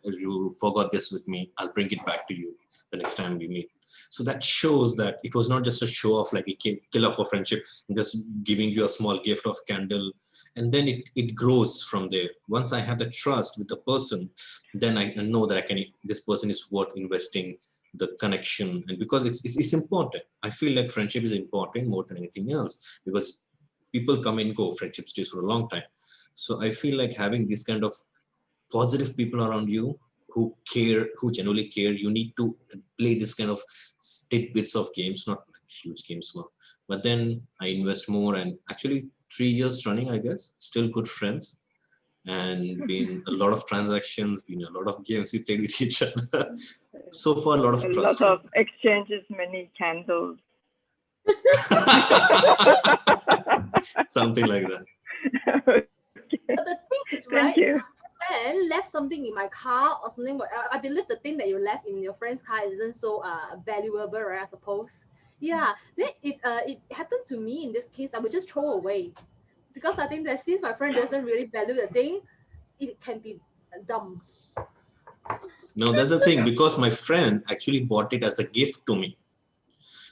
Speaker 6: you forgot this with me. I'll bring it back to you the next time we meet. So that shows that it was not just a show off, like a killer for friendship, just giving you a small gift of candle. And then it grows from there. Once I have the trust with the person, then I know that this person is worth investing the connection. And because it's important. I feel like friendship is important more than anything else, because people come and go, friendship stays for a long time. So I feel like having this kind of positive people around you who care, who genuinely care, you need to play this kind of tidbits of games, not like huge games, but then I invest more. And actually 3 years running, I guess, still good friends, and been a lot of transactions, been a lot of games we played with each other. So far, a lot of trust.
Speaker 8: A lot of exchanges, many candles.
Speaker 6: Something like that.
Speaker 4: But the thing is, right? And left something in my car or something. I believe the thing that you left in your friend's car isn't so valuable, right? I suppose. Yeah. Then if it happened to me in this case, I would just throw away, because I think that since my friend doesn't really value the thing, it can be dumb.
Speaker 6: No, that's the thing, because my friend actually bought it as a gift to me.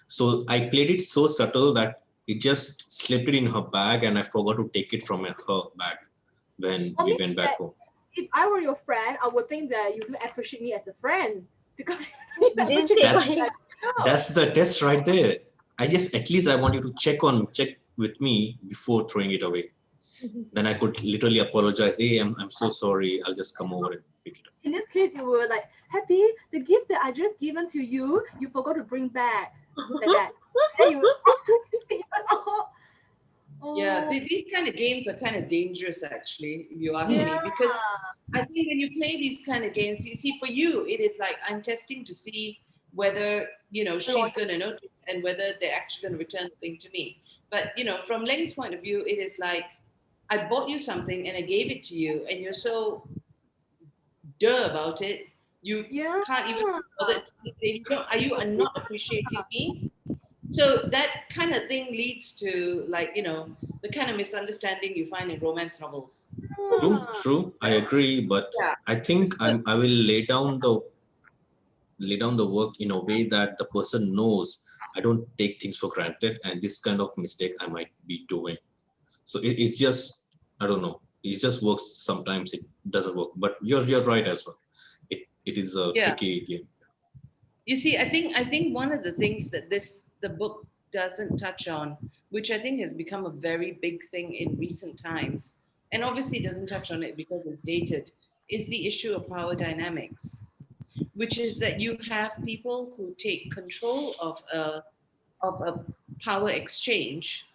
Speaker 6: So I played it so subtle that it just slipped it in her bag, and I forgot to take it from her bag when we went back home.
Speaker 4: If I were your friend, I would think that you don't appreciate me as a friend, because
Speaker 6: that's the test right there. At least I want you to check with me before throwing it away. Then I could literally apologize. Hey, I'm so sorry. I'll just come over and pick it up.
Speaker 4: In this case, you were like, Happy, the gift that I just given to you, you forgot to bring back. Like that. Then you,
Speaker 12: Yeah, these kind of games are kind of dangerous, actually, if you ask me, because I think when you play these kind of games, you see, for you, it is like I'm testing to see whether, she's going to notice and whether they're actually going to return the thing to me. But, from Leng's point of view, it is like, I bought you something and I gave it to you, and you're so about it, you can't even bother to say, you are not appreciating me. So that kind of thing leads to, like, the kind of misunderstanding you find in romance novels.
Speaker 6: True. I agree, but I think I will lay down the work in a way that the person knows I don't take things for granted, and this kind of mistake I might be doing. So it's just, I don't know. It just works. Sometimes it doesn't work, but you're right as well. It is a tricky game.
Speaker 12: You see, I think one of the things that the book doesn't touch on, which I think has become a very big thing in recent times, and obviously doesn't touch on it because it's dated, is the issue of power dynamics, which is that you have people who take control of a power exchange,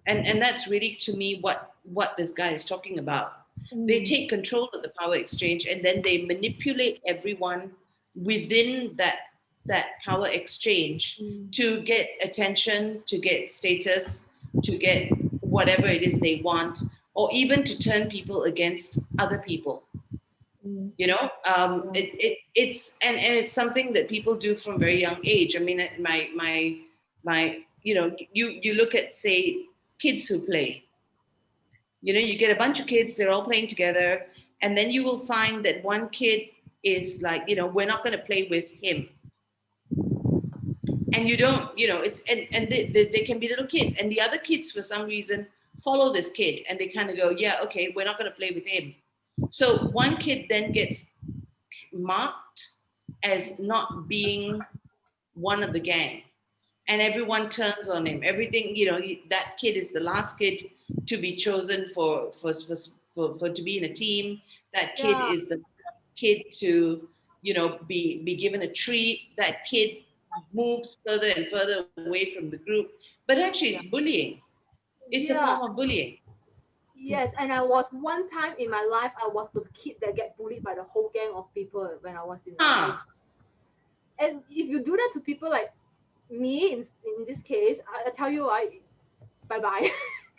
Speaker 12: and that's really, to me, what this guy is talking about. They take control of the power exchange, and then they manipulate everyone within that power exchange to get attention, to get status, to get whatever it is they want, or even to turn people against other people. It's something that people do from very young age. I mean, you look at, say, kids who play. You get a bunch of kids, they're all playing together, and then you will find that one kid is like, we're not going to play with him. And you don't, they can be little kids, and the other kids for some reason follow this kid, and they kind of go, yeah, okay, we're not going to play with him. So one kid then gets marked as not being one of the gang, and everyone turns on him. Everything, that kid is the last kid to be chosen for to be in a team. That kid is the last kid to, be given a treat. That kid moves further and further away from the group. But actually, it's bullying. It's a form of bullying.
Speaker 4: Yes, and I was one time in my life, I was the kid that get bullied by the whole gang of people when I was in high school. And if you do that to people, like, me in this case, I tell you, bye bye.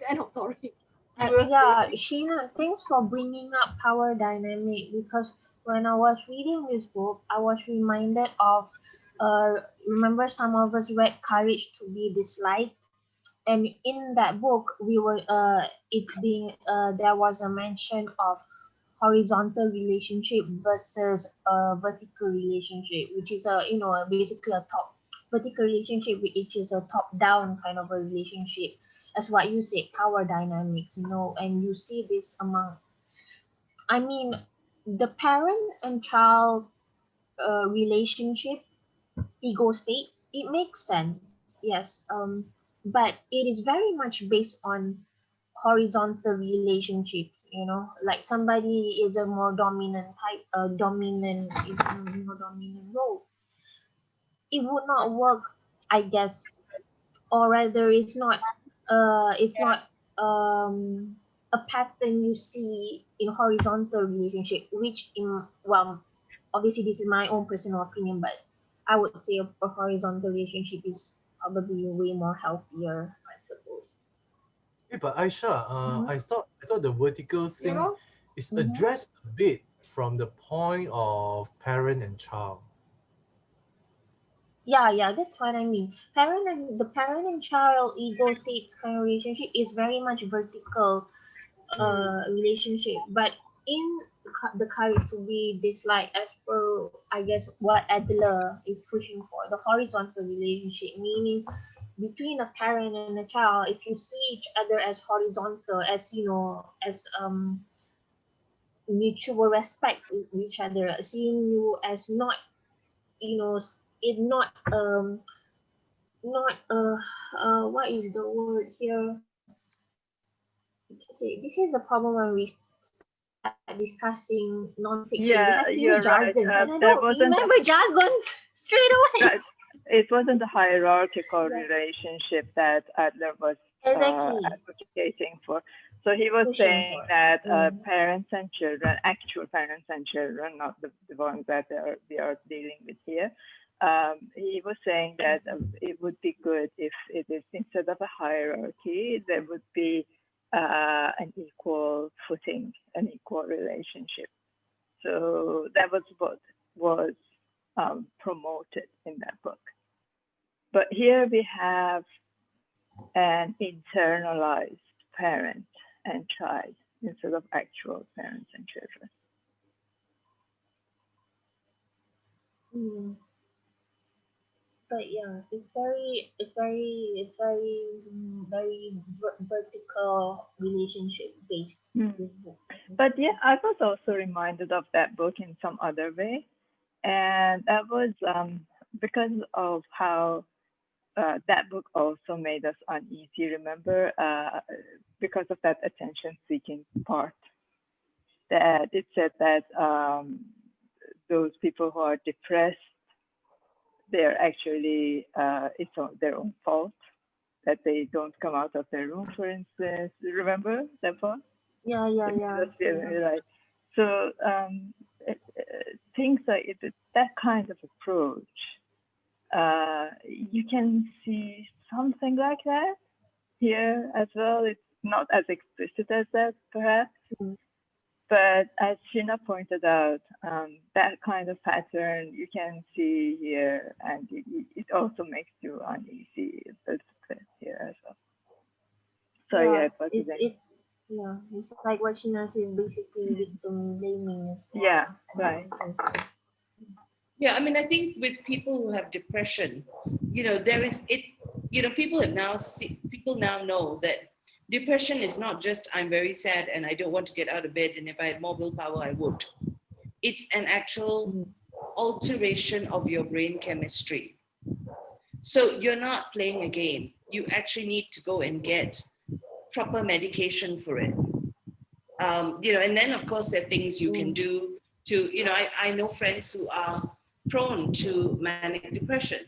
Speaker 4: End of story.
Speaker 13: Yeah, Sheena, thanks for bringing up power dynamic, because when I was reading this book, I was reminded of, remember some of us read Courage to be Disliked, and in that book we were there was a mention of horizontal relationship versus a vertical relationship, which is basically a top vertical relationship, which is a top down kind of a relationship, as what you said, power dynamics, and you see this among, I mean, the parent and child relationship, ego states, it makes sense, yes, but it is very much based on horizontal relationship, like somebody is a more dominant type, is in a more dominant role, it would not work, I guess, or rather it's not a pattern you see in horizontal relationship, which in, well, obviously this is my own personal opinion, but I would say a horizontal relationship is probably way more healthier, I suppose.
Speaker 1: Yeah, but Aisha,
Speaker 13: Mhm.
Speaker 1: I thought the vertical thing is
Speaker 13: Mhm.
Speaker 1: addressed a bit from the point of parent and child.
Speaker 13: Yeah, that's what I mean. The parent and child ego states kind of relationship is very much vertical relationship, but in the courage to be disliked, as per, I guess, what Adler is pushing for, the horizontal relationship, meaning between a parent and a child, if you see each other as horizontal, as as mutual respect with each other, seeing you as not, you know it not what is the word here? See, this is the problem when we start discussing non-fiction. We have to use
Speaker 8: Yeah, you're right.
Speaker 13: jargons, and I
Speaker 8: There
Speaker 13: don't
Speaker 8: wasn't
Speaker 13: remember jargons straight away.
Speaker 8: that it wasn't a hierarchical relationship that Adler was
Speaker 13: Exactly.
Speaker 8: advocating for. So he was
Speaker 13: Pushing
Speaker 8: saying
Speaker 13: for.
Speaker 8: that parents and children, actual parents and children, not the ones that we are dealing with here, he was saying that it would be good if it is, instead of a hierarchy, there would be an equal footing, an equal relationship. So that was what was promoted in that book. But here we have an internalized parent and child instead of actual parents and children.
Speaker 13: Mm. But yeah, very vertical relationship based. This book.
Speaker 8: But yeah, I was also reminded of that book in some other way. And that was because of how that book also made us uneasy. Remember, because of that attention-seeking part, that it said that those people who are depressed, they're actually it's their own fault that they don't come out of their room, for instance. Remember that part?
Speaker 13: Yeah.
Speaker 8: Right. So things like that kind of approach, you can see something like that here as well. It's not as explicit as that, perhaps. But as Sheena pointed out, that kind of pattern you can see here, and it also makes you uneasy a little bit here as well. So yeah,
Speaker 13: it's like what Sheena says, basically victim blaming.
Speaker 8: Yeah, right.
Speaker 12: Yeah, I mean, I think with people who have depression, there is it. People now know that depression is not just I'm very sad and I don't want to get out of bed, and if I had more willpower, I would. It's an actual alteration of your brain chemistry. So you're not playing a game. You actually need to go and get proper medication for it. And then of course there are things you can do to, I know friends who are prone to manic depression.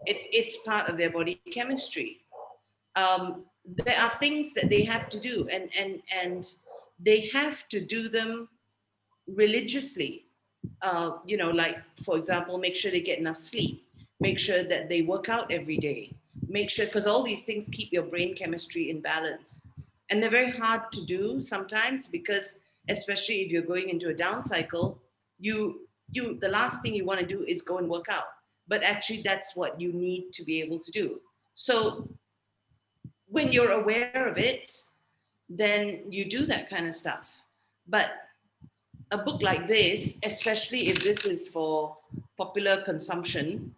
Speaker 12: It's part of their body chemistry. There are things that they have to do, and they have to do them religiously. Like, for example, make sure they get enough sleep, make sure that they work out every day, make sure, because all these things keep your brain chemistry in balance. And they're very hard to do sometimes because, especially if you're going into a down cycle, the last thing you want to do is go and work out. But actually, that's what you need to be able to do. So when you're aware of it, then you do that kind of stuff. But a book like this, especially if this is for popular consumption,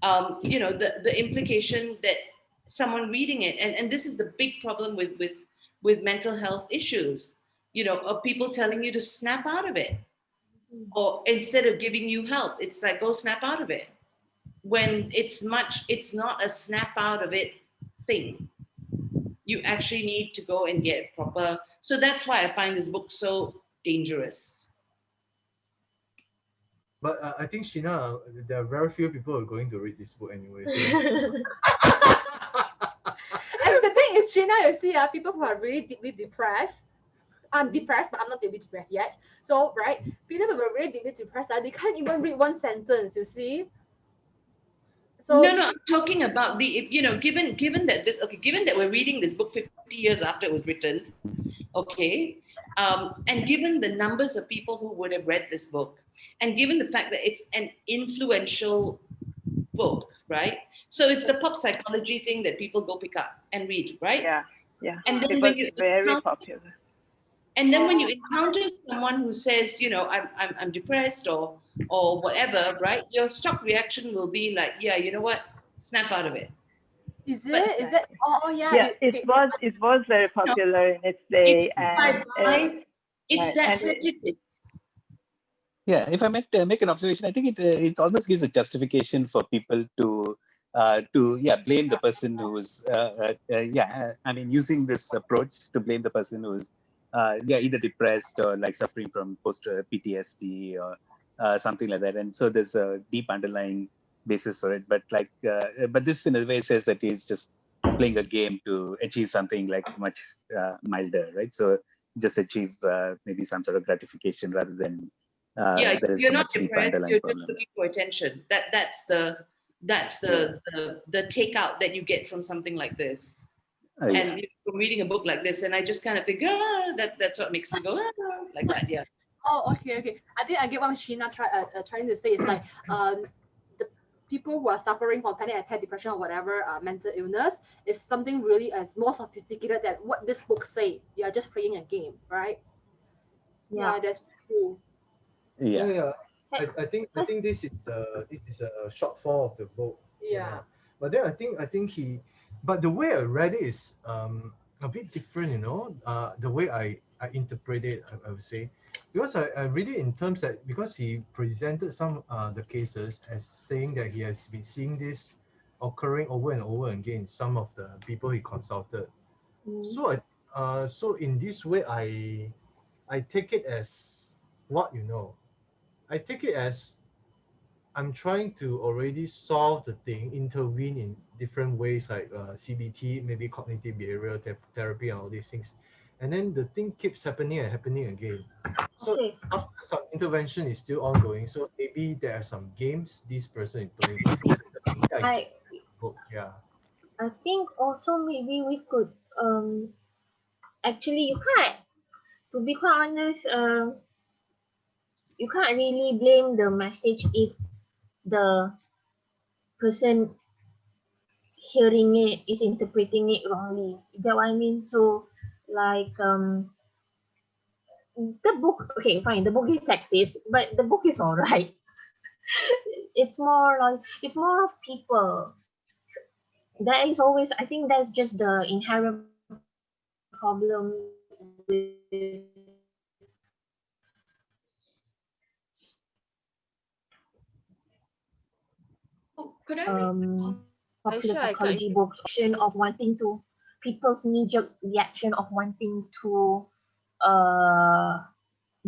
Speaker 12: the implication that someone reading it, and this is the big problem with mental health issues, of people telling you to snap out of it, or instead of giving you help, it's like, go snap out of it, when it's not a snap out of it thing. You actually need to go and get proper. So that's why I find this book so dangerous.
Speaker 1: But I think, Sheena, there are very few people who are going to read this book anyway. So.
Speaker 4: And the thing is, Sheena, you see, people who are really deeply depressed, I'm depressed, but I'm not deeply depressed yet. So, right, people who are really deeply depressed, they can't even read one sentence, you see? So,
Speaker 12: no, I'm talking about given that we're reading this book 50 years after it was written, okay, and given the numbers of people who would have read this book, and given the fact that it's an influential book, right? So it's the pop psychology thing that people go pick up and read, right?
Speaker 8: Yeah.
Speaker 12: And then
Speaker 8: It
Speaker 12: when
Speaker 8: was
Speaker 12: you
Speaker 8: very popular.
Speaker 12: And then when you encounter someone who says, I'm depressed or whatever, right? Your stock reaction will be like, yeah, you know what? Snap out of it.
Speaker 4: Is it? Oh yeah.
Speaker 8: Yeah, it was very popular in its day,
Speaker 12: it's that prejudice.
Speaker 14: Yeah, if I might make an observation, I think it almost gives a justification for people to blame the person who's using this approach to blame the person who's either depressed or like suffering from post PTSD or something like that. And so there's a deep underlying basis for it. But but this in a way says that he's just playing a game to achieve something like much milder, right? So just achieve maybe some sort of gratification rather than
Speaker 12: you're not depressed. You're just looking for attention. That's the takeout that you get from something like this. And from reading a book like this, and I just kind of think, that's what makes me go like that. Yeah.
Speaker 4: Oh, okay. I think I get what Sheena trying to say. It's like the people who are suffering from panic attack, depression, or whatever mental illness is something really more sophisticated than what this book say. You are just playing a game, right? Yeah, that's true.
Speaker 1: Yeah. I think this is a shortfall of the book.
Speaker 4: Yeah.
Speaker 1: But then I think but the way I read it is a bit different, the way I interpret it, I would say, because I read it in terms that because he presented some the cases as saying that he has been seeing this occurring over and over again in some of the people he consulted. So in this way I take it as what I take it as I'm trying to already solve the thing, intervene in different ways like CBT, maybe cognitive behavioral therapy and all these things. And then the thing keeps happening and happening again. So after some intervention is still ongoing. So maybe there are some games this person is playing.
Speaker 13: I think also maybe we could actually you can't, to be quite honest, you can't really blame the message if the person hearing it is interpreting it wrongly. You get what I mean? So like the book, okay, fine, the book is sexist, but the book is alright. It's more of people. That is always, I think that's just the inherent problem with
Speaker 11: could I
Speaker 13: popular psychology books, of wanting to, people's knee-jerk reaction of wanting to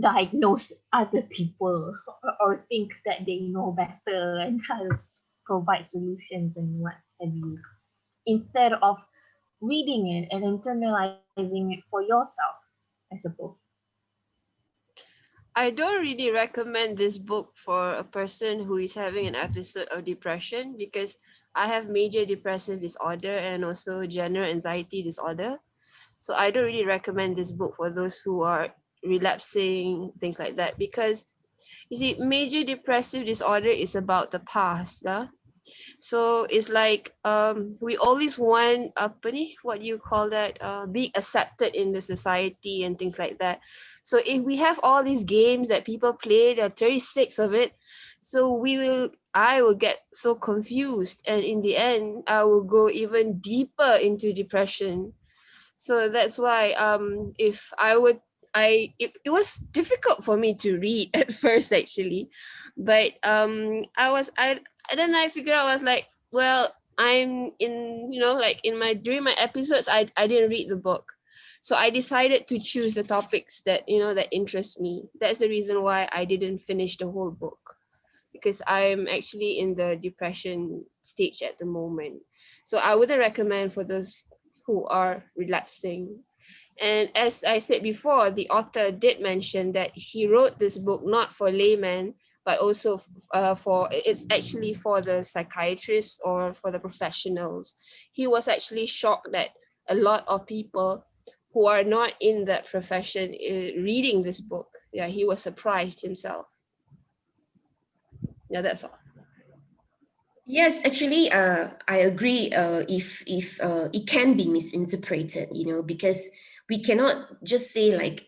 Speaker 13: diagnose other people or think that they know better and try to provide solutions and what have you, instead of reading it and internalizing it for yourself, I suppose.
Speaker 5: I don't really recommend this book for a person who is having an episode of depression because I have major depressive disorder and also general anxiety disorder. So I don't really recommend this book for those who are relapsing, things like that, because you see, major depressive disorder is about the past. So it's like we always want what you call that, being accepted in the society and things like that. So if we have all these games that people play, there are 36 of it, so I will get so confused, and in the end I will go even deeper into depression. So that's why if I would it was difficult for me to read at first actually, but and then I figured out, I was like, well, I'm in, like in my during my episodes, I didn't read the book. So I decided to choose the topics that that interest me. That's the reason why I didn't finish the whole book, because I'm actually in the depression stage at the moment. So I wouldn't recommend for those who are relapsing. And as I said before, the author did mention that he wrote this book not for laymen, but also it's actually for the psychiatrists or for the professionals. He was actually shocked that a lot of people who are not in that profession reading this book. Yeah, he was surprised himself. Yeah, that's all.
Speaker 9: Yes, actually, I agree. If it can be misinterpreted, because we cannot just say like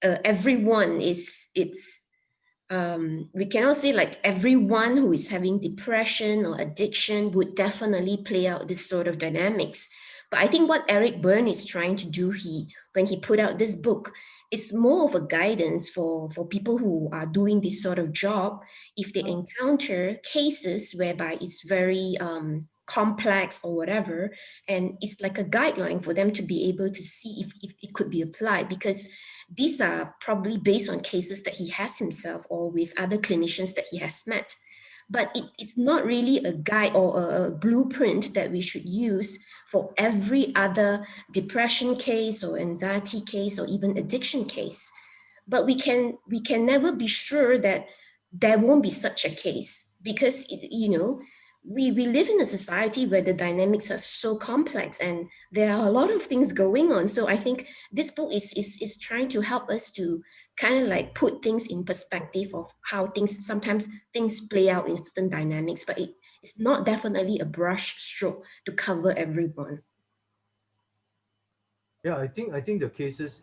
Speaker 9: everyone we cannot say like everyone who is having depression or addiction would definitely play out this sort of dynamics. But I think what Eric Berne is trying to do when he put out this book, it's more of a guidance for people who are doing this sort of job. If they encounter cases whereby it's very complex or whatever, and it's like a guideline for them to be able to see if it could be applied, because these are probably based on cases that he has himself or with other clinicians that he has met. But it's not really a guide or a blueprint that we should use for every other depression case or anxiety case or even addiction case. But we can never be sure that there won't be such a case, because we live in a society where the dynamics are so complex and there are a lot of things going on. So I think this book is trying to help us to kind of like put things in perspective of how sometimes things play out in certain dynamics, but it's not definitely a brush stroke to cover everyone.
Speaker 1: Yeah, I think the cases,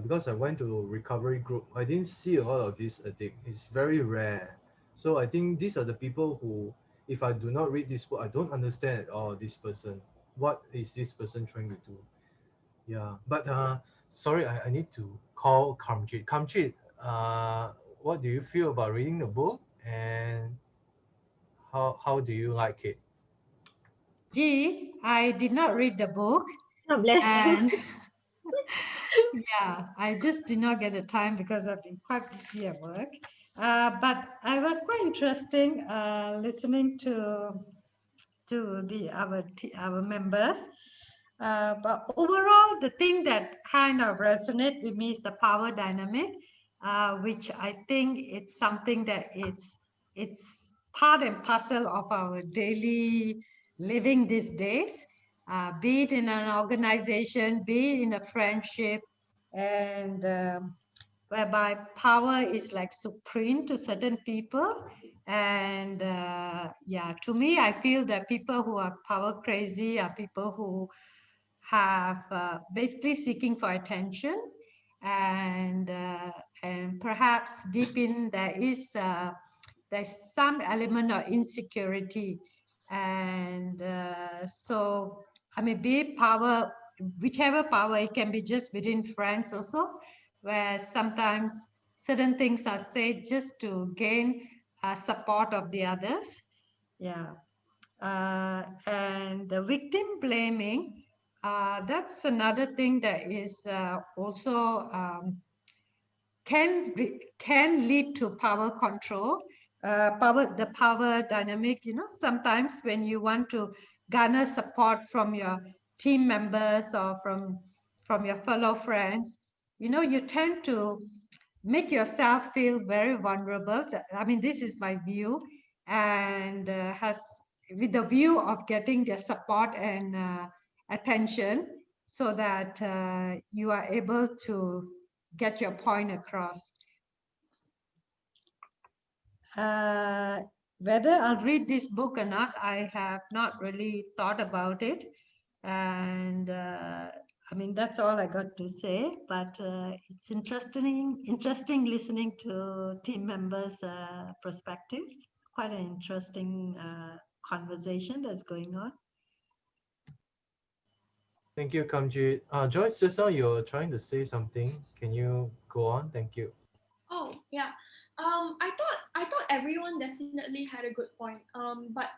Speaker 1: because I went to recovery group, I didn't see a lot of this addict. It's very rare. So I think these are the people who, if I do not read this book, I don't understand this person. What is this person trying to do? Yeah, but sorry, I need to call Kamjit. Kamjit, what do you feel about reading the book, and how do you like it?
Speaker 7: Gee, I did not read the book.
Speaker 13: God bless
Speaker 7: And
Speaker 13: you.
Speaker 7: yeah, I just did not get the time because I've been quite busy at work. But I was quite interesting listening to our members. But overall, the thing that kind of resonate with me is the power dynamic, which I think it's something that it's part and parcel of our daily living these days, be it in an organization, be it in a friendship, and whereby power is like supreme to certain people. And yeah, to me, I feel that people who are power crazy are people who have basically seeking for attention, and perhaps deep in there's some element of insecurity. And so I mean, be it power, whichever power, it can be just within friends also, where sometimes certain things are said just to gain support of the others. Yeah. And the victim blaming, that's another thing that is also can lead to power control, the power dynamic. Sometimes when you want to garner support from your team members or from your fellow friends, you tend to make yourself feel very vulnerable. I mean, this is my view, and has with the view of getting their support and attention, so that you are able to get your point across. Whether I'll read this book or not, I have not really thought about it. And I mean, that's all I got to say, but it's interesting listening to team members' perspective. Quite an interesting conversation that's going on.
Speaker 1: Thank you, Kamjit. Joyce, just now you're trying to say something. Can you go on? Thank you.
Speaker 11: Oh yeah. I thought everyone definitely had a good point. But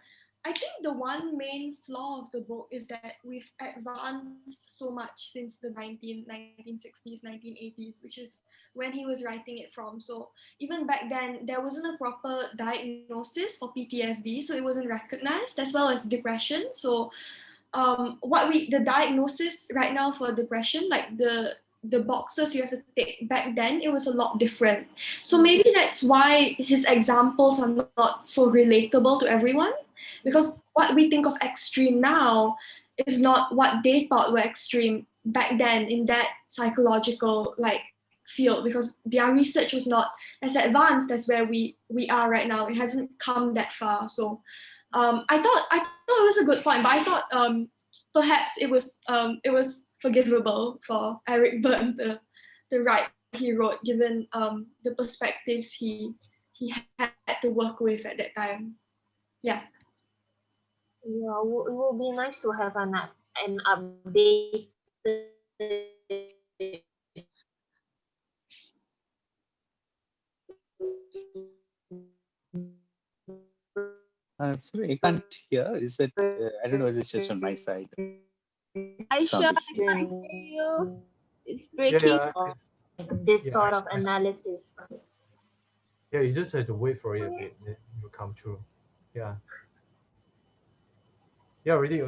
Speaker 11: I think the one main flaw of the book is that we've advanced so much since the 1960s, 1980s, which is when he was writing it from. So even back then, there wasn't a proper diagnosis for PTSD, so it wasn't recognized, as well as depression. So the diagnosis right now for depression, like the boxes you have to take back then, it was a lot different. So maybe that's why his examples are not so relatable to everyone, because what we think of extreme now is not what they thought were extreme back then in that psychological field, because their research was not as advanced as where we are right now. It hasn't come that far. So I thought it was a good point, but I thought perhaps it was forgivable for Eric Berne to write what he wrote, given the perspectives he had to work with at that time. Yeah.
Speaker 13: Yeah, it will be nice to have an update.
Speaker 14: Sorry, I can't hear. Is it? I don't know. Is it just on my side?
Speaker 5: Aisha, I can't hear you. It's breaking.
Speaker 13: This sort of analysis.
Speaker 1: Yeah, you just have to wait for it a bit. It will come true. Yeah. Yeah, really.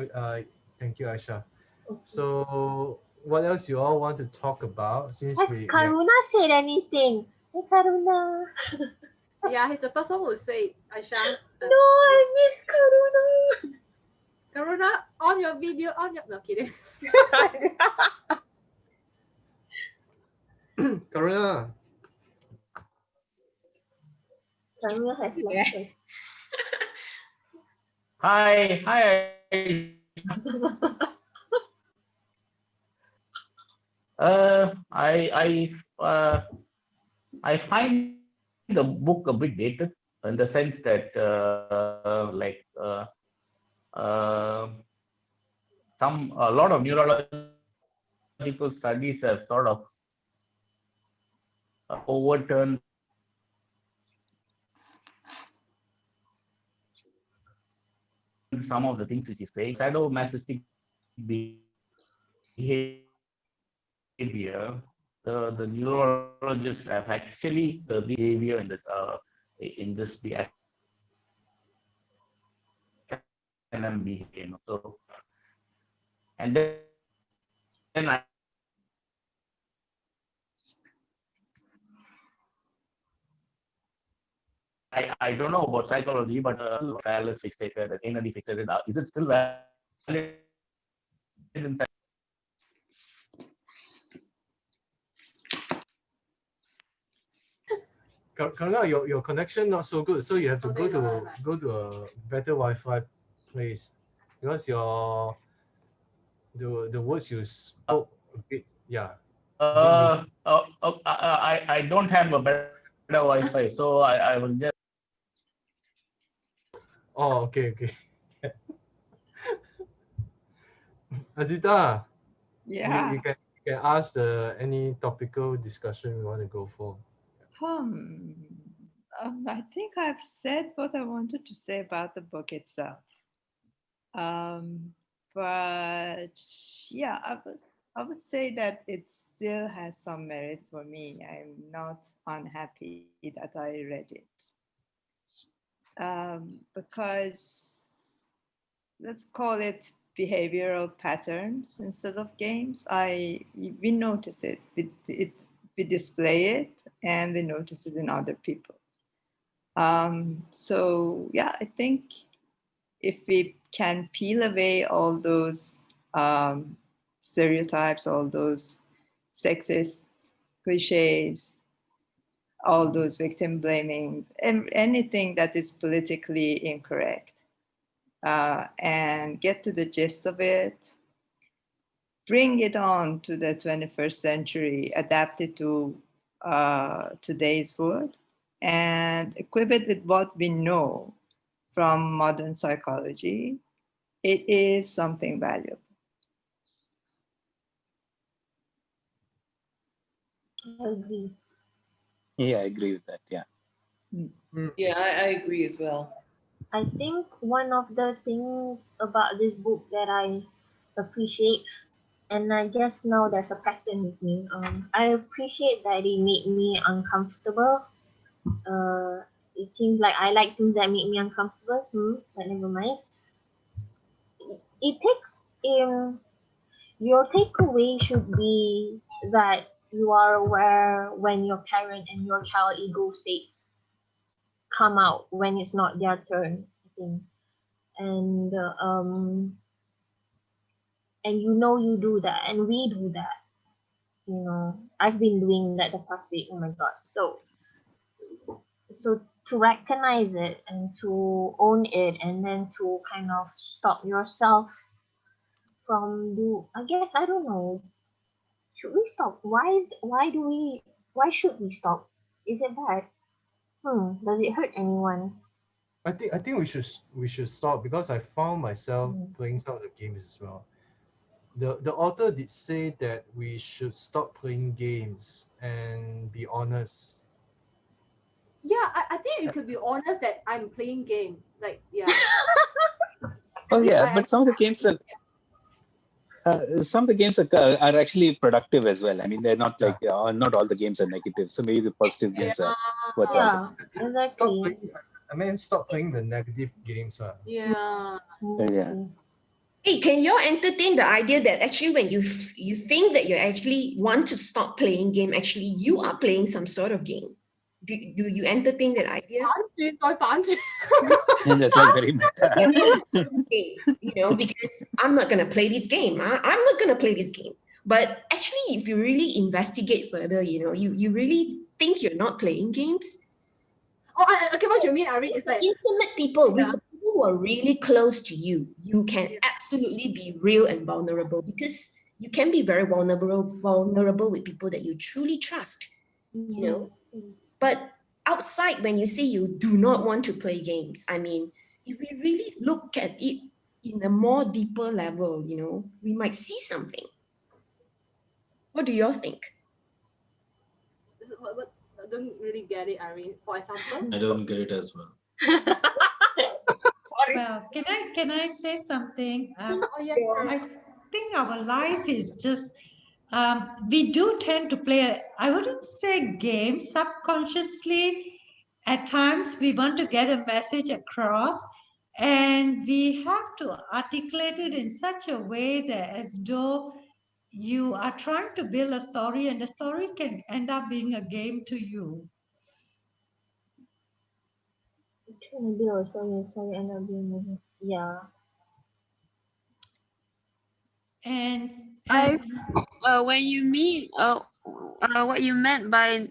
Speaker 1: Thank you, Aisha.
Speaker 13: Okay.
Speaker 1: So, what else you all want to talk about? Since
Speaker 13: Has Karuna said anything? Hey, Karuna.
Speaker 4: Yeah, he's the first one who say, Aisha.
Speaker 13: No, I miss Karuna.
Speaker 4: Karuna, on your video, on your... No, kidding.
Speaker 1: Karuna.
Speaker 13: Karuna has left us.
Speaker 3: Hi. I find the book a bit dated in the sense that a lot of neurological studies have sort of overturned some of the things which is saying. Sadomasochistic behavior, the neurologists have actually the behavior in this the SNM behavior. So, and then I don't know about psychology, but Thales fixated, the Kennedy fixated. Is it still valid?
Speaker 1: Karuna, your connection not so good, so you have to go to a better Wi-Fi place, because the words you spoke a bit, yeah.
Speaker 3: I don't have a better Wi-Fi, so I will just.
Speaker 1: Oh, okay. Azita.
Speaker 15: Yeah.
Speaker 1: You can ask any topical discussion you want to go for.
Speaker 15: I think I've said what I wanted to say about the book itself. But yeah, I would say that it still has some merit for me. I'm not unhappy that I read it. Because let's call it behavioral patterns instead of games. We notice it. we display it, and we notice it in other people. So yeah, I think if we can peel away all those stereotypes, all those sexist cliches, all those victim blaming, and anything that is politically incorrect, and get to the gist of it, bring it on to the 21st century, adapt it to today's world, and equip it with what we know from modern psychology, it is something valuable.
Speaker 13: I agree.
Speaker 14: Yeah, I agree with that. Yeah.
Speaker 12: Yeah, I agree as well.
Speaker 13: I think one of the things about this book that I appreciate, and I guess now there's a pattern with me. I appreciate that it made me uncomfortable. It seems like I like things that make me uncomfortable. But never mind. It takes your takeaway should be that you are aware when your parent and your child ego states come out when it's not their turn, I think. And you know you do that, and we do that. You know, I've been doing that the past week. Oh my god. So to recognize it and to own it, and then to kind of stop yourself from I guess I don't know. Should we stop? Why should we stop? Is it bad? Does it hurt anyone?
Speaker 1: I think we should stop, because I found myself playing some of the games as well. The author did say that we should stop playing games and be honest.
Speaker 4: Yeah, I think you could be honest that I'm playing game. Like, yeah.
Speaker 14: Oh yeah, but some of the games are are actually productive as well. I mean, they're not like not all the games are negative. So maybe the positive games are worthwhile.
Speaker 13: Exactly.
Speaker 1: Stop playing the negative games.
Speaker 4: Yeah.
Speaker 14: Yeah.
Speaker 9: Hey, can you entertain the idea that actually when you think that you actually want to stop playing game, actually you are playing some sort of game? Do you entertain that idea?
Speaker 14: And that's like very meta.
Speaker 9: You know, because I'm not gonna play this game. I'm not gonna play this game. But actually, if you really investigate further, you know, you really think you're not playing games.
Speaker 4: Okay, what you mean, Ari? It's like
Speaker 9: intimate people, with the people who are really close to you, you can absolutely be real and vulnerable, because you can be very vulnerable with people that you truly trust, you know. But outside, when you say you do not want to play games, I mean, if we really look at it in a more deeper level, you know, we might see something. What do you all think?
Speaker 4: I don't really get it, Ari. For example,
Speaker 6: I don't get it as well.
Speaker 7: Well, can I say something? I think our life is just we do tend to play. I wouldn't say games subconsciously. At times, we want to get a message across, and we have to articulate it in such a way that as though you are trying to build a story, and the story can end up being a game to you.
Speaker 13: Yeah.
Speaker 7: And
Speaker 5: when you mean what you meant by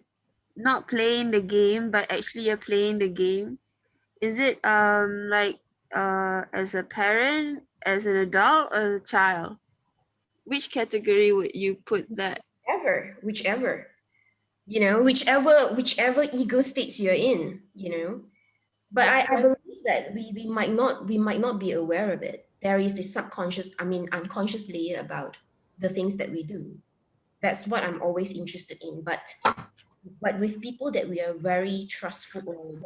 Speaker 5: not playing the game, but actually you're playing the game, is it like as a parent, as an adult, or as a child? Which category would you put that?
Speaker 9: Whichever, you know, whichever ego states you're in, you know. But I believe that we might not be aware of it. There is this unconscious layer about the things that we do. That's what I'm always interested in. But with people that we are very trustful, or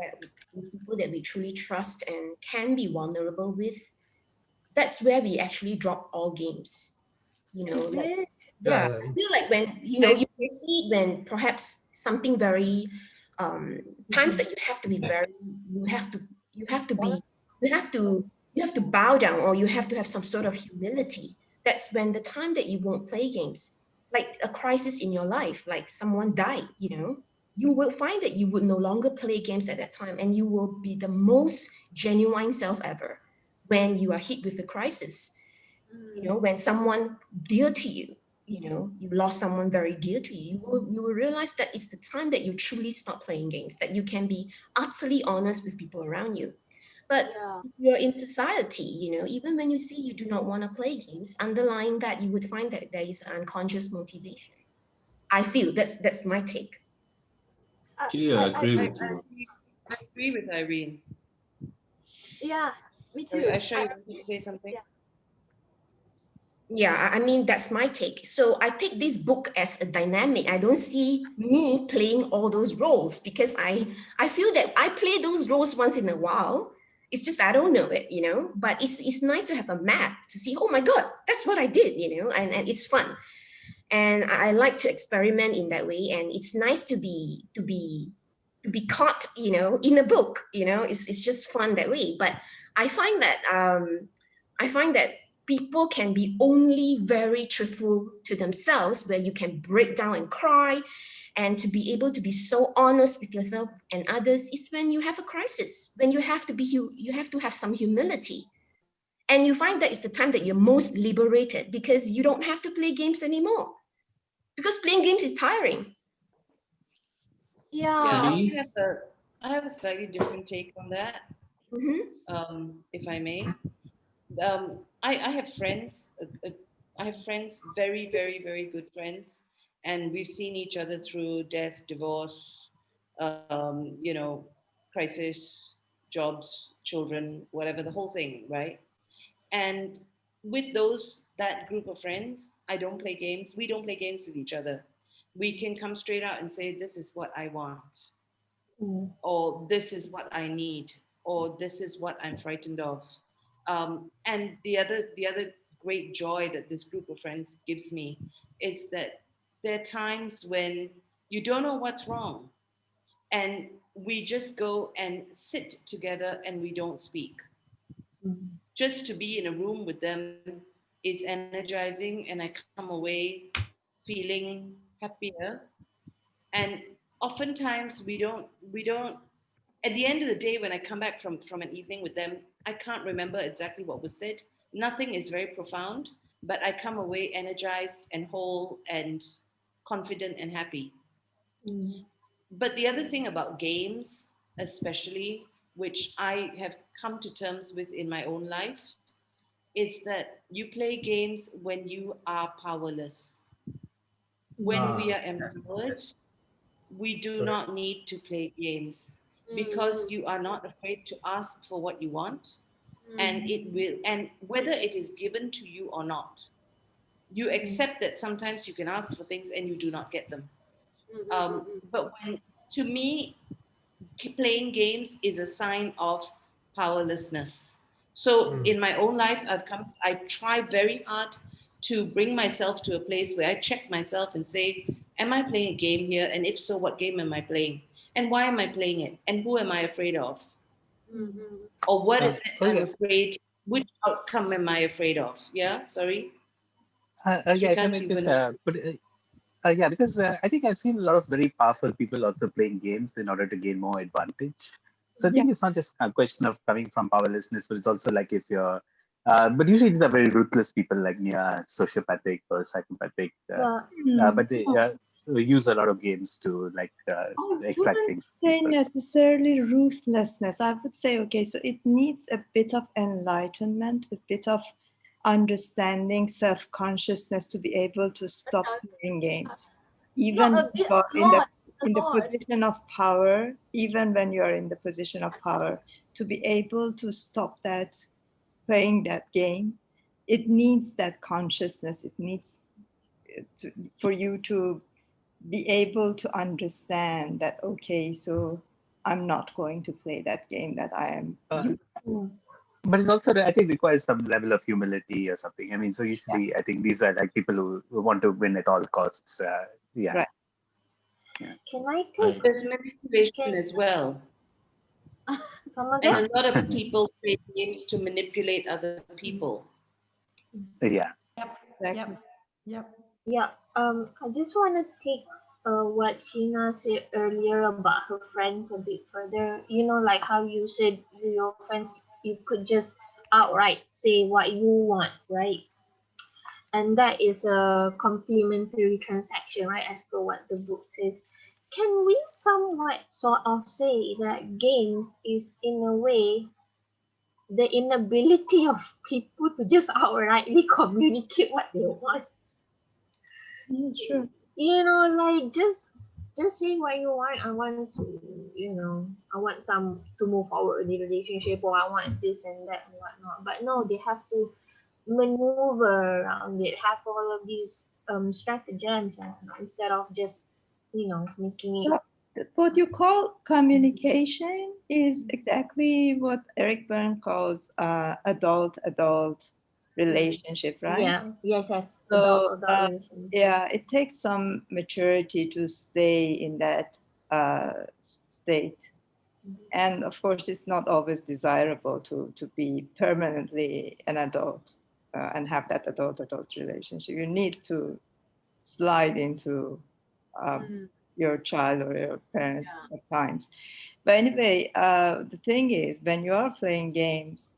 Speaker 9: with people that we truly trust and can be vulnerable with, that's where we actually drop all games. You know, like, I feel like when you can see when perhaps something very times that you have to bow down, or you have to have some sort of humility. That's when the time that you won't play games. like a crisis in your life, like someone died, you know, you will find that you would no longer play games at that time, and you will be the most genuine self ever when you are hit with a crisis. You know, when someone dear to you, you know, you lost someone very dear to you, you will realize that it's the time that you truly stop playing games, that you can be utterly honest with people around you. But if you're in society, you know, even when you see you do not want to play games, underlying that, you would find that there is unconscious motivation. I feel that's my take.
Speaker 6: Actually, I agree with you.
Speaker 12: I agree with Irene.
Speaker 4: Yeah, me too.
Speaker 12: Sorry, Aisha, you wanted to say something?
Speaker 9: Yeah, I mean, that's my take. So I take this book as a dynamic. I don't see me playing all those roles, because I feel that I play those roles once in a while. It's just I don't know it, you know, but it's nice to have a map to see, oh my God, that's what I did, you know, and it's fun. And I like to experiment in that way. And it's nice to be caught, you know, in a book, you know, it's just fun that way. But I find that people can be only very truthful to themselves, where you can break down and cry, and to be able to be so honest with yourself and others is when you have a crisis, when you have to have some humility. And you find that it's the time that you're most liberated, because you don't have to play games anymore, because playing games is tiring.
Speaker 4: Yeah.
Speaker 12: I have a slightly different take on that, if I may. I have friends. I have friends, very, very, very good friends, and we've seen each other through death, divorce, you know, crisis, jobs, children, whatever, the whole thing, right? And with that group of friends, I don't play games. We don't play games with each other. We can come straight out and say, this is what I want, or this is what I need, or this is what I'm frightened of. And the other great joy that this group of friends gives me is that there are times when you don't know what's wrong, and we just go and sit together and we don't speak. Just to be in a room with them is energizing, and I come away feeling happier. And oftentimes we don't at the end of the day, when I come back from an evening with them, I can't remember exactly what was said. Nothing is very profound, but I come away energized and whole and confident and happy. But the other thing about games, especially, which I have come to terms with in my own life, is that you play games when you are powerless. When we are empowered, we do not need to play games, because you are not afraid to ask for what you want, and whether it is given to you or not, you accept that sometimes you can ask for things and you do not get them. But to me, playing games is a sign of powerlessness. So in my own life, I try very hard to bring myself to a place where I check myself and say, am I playing a game here? And if so, what game am I playing? And why am I playing it? And who am I afraid of? Or what is it I'm afraid? Which outcome am I afraid of? Yeah, sorry.
Speaker 14: Yeah, if I may just yeah, because I think I've seen a lot of very powerful people also playing games in order to gain more advantage. So I think it's not just a question of coming from powerlessness, but it's also like if you're, but usually these are very ruthless people, like near sociopathic or psychopathic, but they use a lot of games to like extract things.
Speaker 15: Say necessarily ruthlessness. I would say, okay, so it needs a bit of enlightenment, a bit of understanding, self-consciousness to be able to stop playing games. Even in the position of power, even when you're in the position of power, to be able to stop that, playing that game, it needs that consciousness. It needs for you to be able to understand that, okay, so I'm not going to play that game that I am used to.
Speaker 14: But it's also, I think, requires some level of humility or something. I mean, so usually, I think these are like people who want to win at all costs. Yeah.
Speaker 15: Right.
Speaker 14: Yeah.
Speaker 13: Can I take?
Speaker 12: There's manipulation as well. And a lot of people play games to manipulate other people.
Speaker 14: Yeah.
Speaker 7: Yep.
Speaker 13: Yeah, I just want to take what Sheena said earlier about her friends a bit further. You know, like how you said your friends, you could just outright say what you want, right? And that is a complementary transaction, right? As per what the book says. Can we somewhat sort of say that games is in a way the inability of people to just outrightly communicate what they want?
Speaker 15: Sure.
Speaker 13: You know, like just say what you want. I want to, I want some to move forward in the relationship, or I want this and that and whatnot. But no, they have to maneuver around it, have all of these stratagems instead of just, making it.
Speaker 15: So what you call communication is exactly what Eric Berne calls adult-adult relationship, right?
Speaker 13: Yeah, yes.
Speaker 15: So
Speaker 13: Adult relationship.
Speaker 15: yeah, it takes some maturity to stay in that state. And of course, it's not always desirable to be permanently an adult and have that adult-adult relationship. You need to slide into your child or your parents at times. But anyway, the thing is, when you are playing games,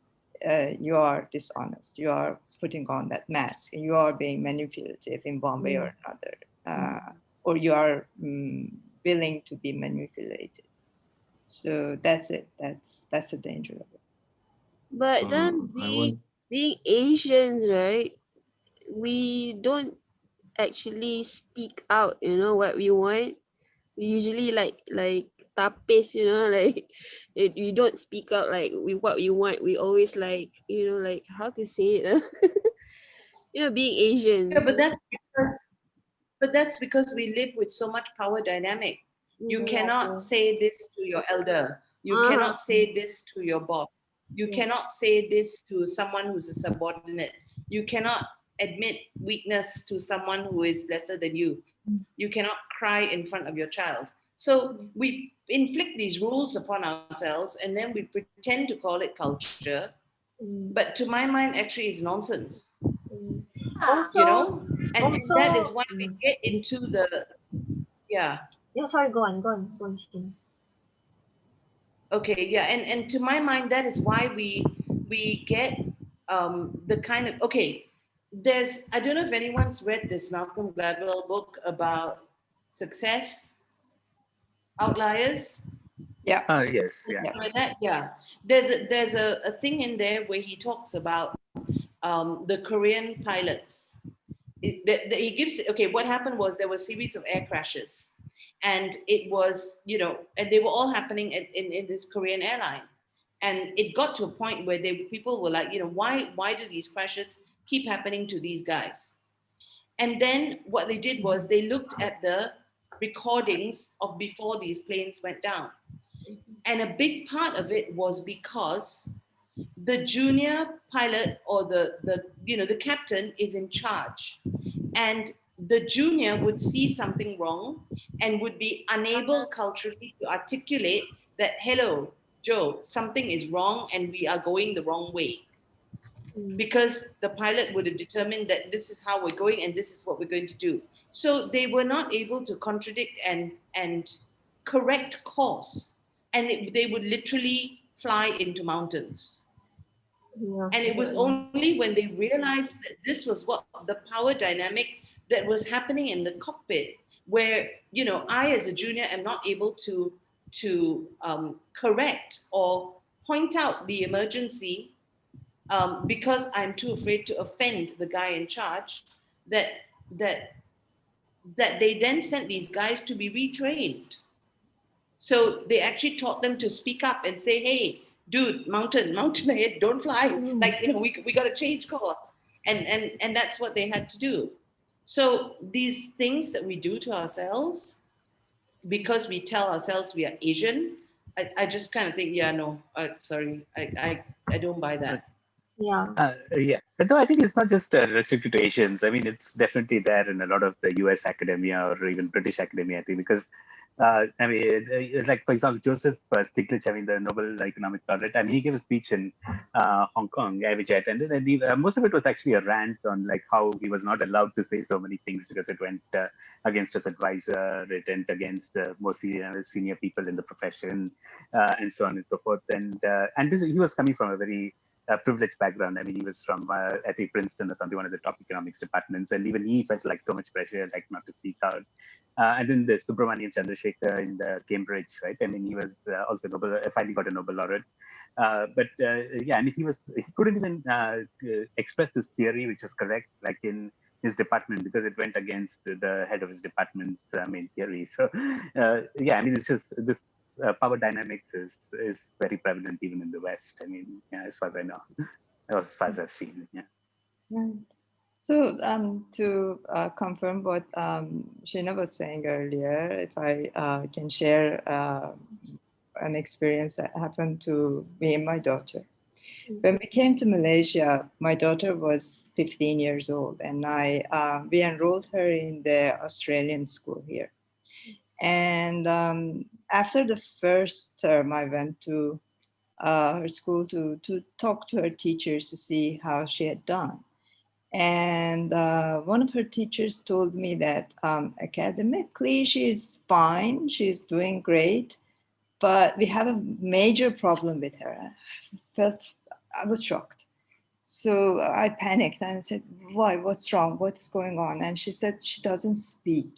Speaker 15: you are dishonest. You are putting on that mask. You are being manipulative in one way or another, or you are willing to be manipulated. So that's it. That's the danger of it.
Speaker 5: But then being Asians, right? We don't actually speak out, what we want. We usually like tapis, like we don't speak out like what we want. We always like, like how to say it. Being Asians.
Speaker 12: Yeah, but that's because we live with so much power dynamic. You cannot say this to your elder. You cannot say this to your boss. You cannot say this to someone who's a subordinate. You cannot admit weakness to someone who is lesser than you. You cannot cry in front of your child. So we inflict these rules upon ourselves and then we pretend to call it culture. But to my mind, actually, it's nonsense.
Speaker 13: Also,
Speaker 12: and that is why we get into the
Speaker 13: Yeah, sorry, go on, Shin.
Speaker 12: Okay, yeah, and to my mind, that is why we get the kind of there's, I don't know if anyone's read this Malcolm Gladwell book about success outliers.
Speaker 14: Yeah. Yes. Yeah.
Speaker 12: Yeah. There's a thing in there where he talks about the Korean pilots. He gives, what happened was there was a series of air crashes, and it was, and they were all happening in this Korean airline. And it got to a point where people were like, why do these crashes keep happening to these guys? And then what they did was they looked at the recordings of before these planes went down. And a big part of it was because the junior pilot or the captain is in charge, and the junior would see something wrong and would be unable culturally to articulate that, hello, Joe, something is wrong and we are going the wrong way. Because the pilot would have determined that this is how we're going and this is what we're going to do. So they were not able to contradict and correct course. And they would literally fly into mountains. And it was only when they realized that this was what the power dynamic that was happening in the cockpit, where, I as a junior am not able to correct or point out the emergency because I'm too afraid to offend the guy in charge, that they then sent these guys to be retrained. So they actually taught them to speak up and say, hey, dude, mountain ahead, don't fly. We got to change course. And that's what they had to do. So these things that we do to ourselves, because we tell ourselves we are Asian, I just kind of think, sorry, I don't buy that.
Speaker 13: Yeah.
Speaker 14: Though I think it's not just restricted to Asians. I mean, it's definitely there in a lot of the US academia or even British academia, I think, because I mean, it's like, for example, Joseph Stiglitz having the Nobel Economic Laureate. I mean, he gave a speech in Hong Kong, which I attended, and most of it was actually a rant on like how he was not allowed to say so many things because it went against his advisor, it went against mostly senior people in the profession, and so on and so forth. And he was coming from a very privileged background. I mean, he was from, I think, Princeton or something, one of the top economics departments, and even he felt like so much pressure, like not to speak out. And then the Subramanian Chandrasekhar in the Cambridge, right? I mean, he was also finally got a Nobel laureate. Yeah, I mean, he couldn't even express his theory, which is correct, like in his department, because it went against the head of his department's main theory. So, yeah, I mean, it's just this power dynamics is very prevalent even in the West. I mean, yeah, as far as I know, as far as I've seen. Yeah.
Speaker 15: Right. So to confirm what Sheena was saying earlier, if I can share an experience that happened to me and my daughter. When we came to Malaysia, my daughter was 15 years old, and we enrolled her in the Australian school here. And after the first term, I went to her school to talk to her teachers to see how she had done. And one of her teachers told me that academically she's fine, she's doing great, but we have a major problem with her. I was shocked. So I panicked and I said, why, what's wrong? What's going on? And she said, she doesn't speak.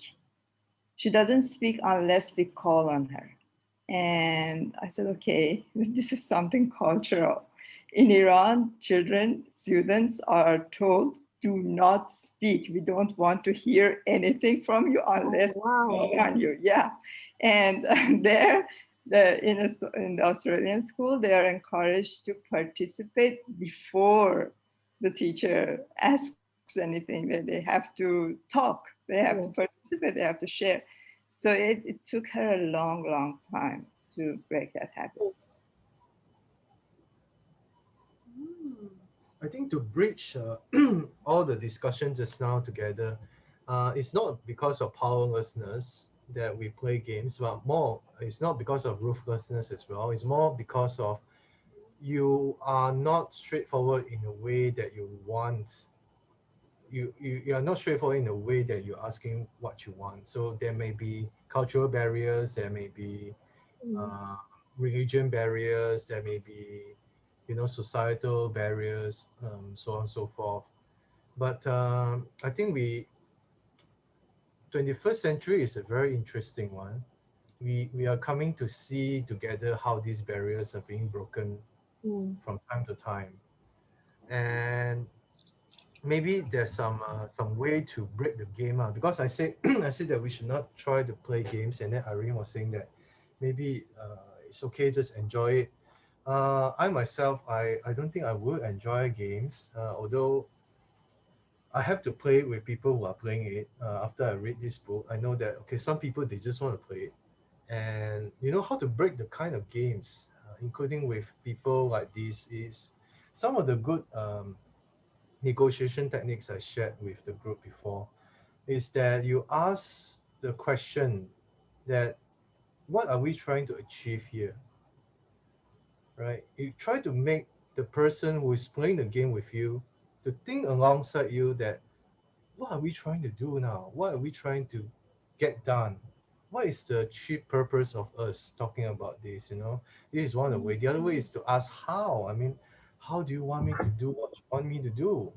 Speaker 15: She doesn't speak unless we call on her. And I said, okay, this is something cultural. In Iran, students are told, do not speak. We don't want to hear anything from you unless we call on you. Yeah. And there, in the Australian school, they are encouraged to participate before the teacher asks anything. They have to talk, they have to participate, they have to share. So it took her a long, long time to break that habit.
Speaker 1: I think to bridge all the discussions just now together, it's not because of powerlessness that we play games, but more, it's not because of ruthlessness as well. It's more because of you are not straightforward in a way that you want. You are not straightforward in a way that you're asking what you want. So there may be cultural barriers, there may be religion barriers, there may be, you know, societal barriers, so on and so forth. But I think 21st century is a very interesting one. We are coming to see together how these barriers are being broken from time to time. And maybe there's some way to break the game out, because I said I said that we should not try to play games, and then Irene was saying that maybe it's okay, just enjoy it. I myself, I don't think I would enjoy games, although I have to play it with people who are playing it. After I read this book, I know that okay, some people they just want to play it, and you know how to break the kind of games, including with people like this, is some of the good negotiation techniques I shared with the group before, is that you ask the question that what are we trying to achieve here, right? You try to make the person who is playing the game with you to think alongside you that what are we trying to do now? What are we trying to get done? What is the chief purpose of us talking about this? You know, this is one of the way. The other way is to ask how. I mean, how do you want me to do what you want me to do?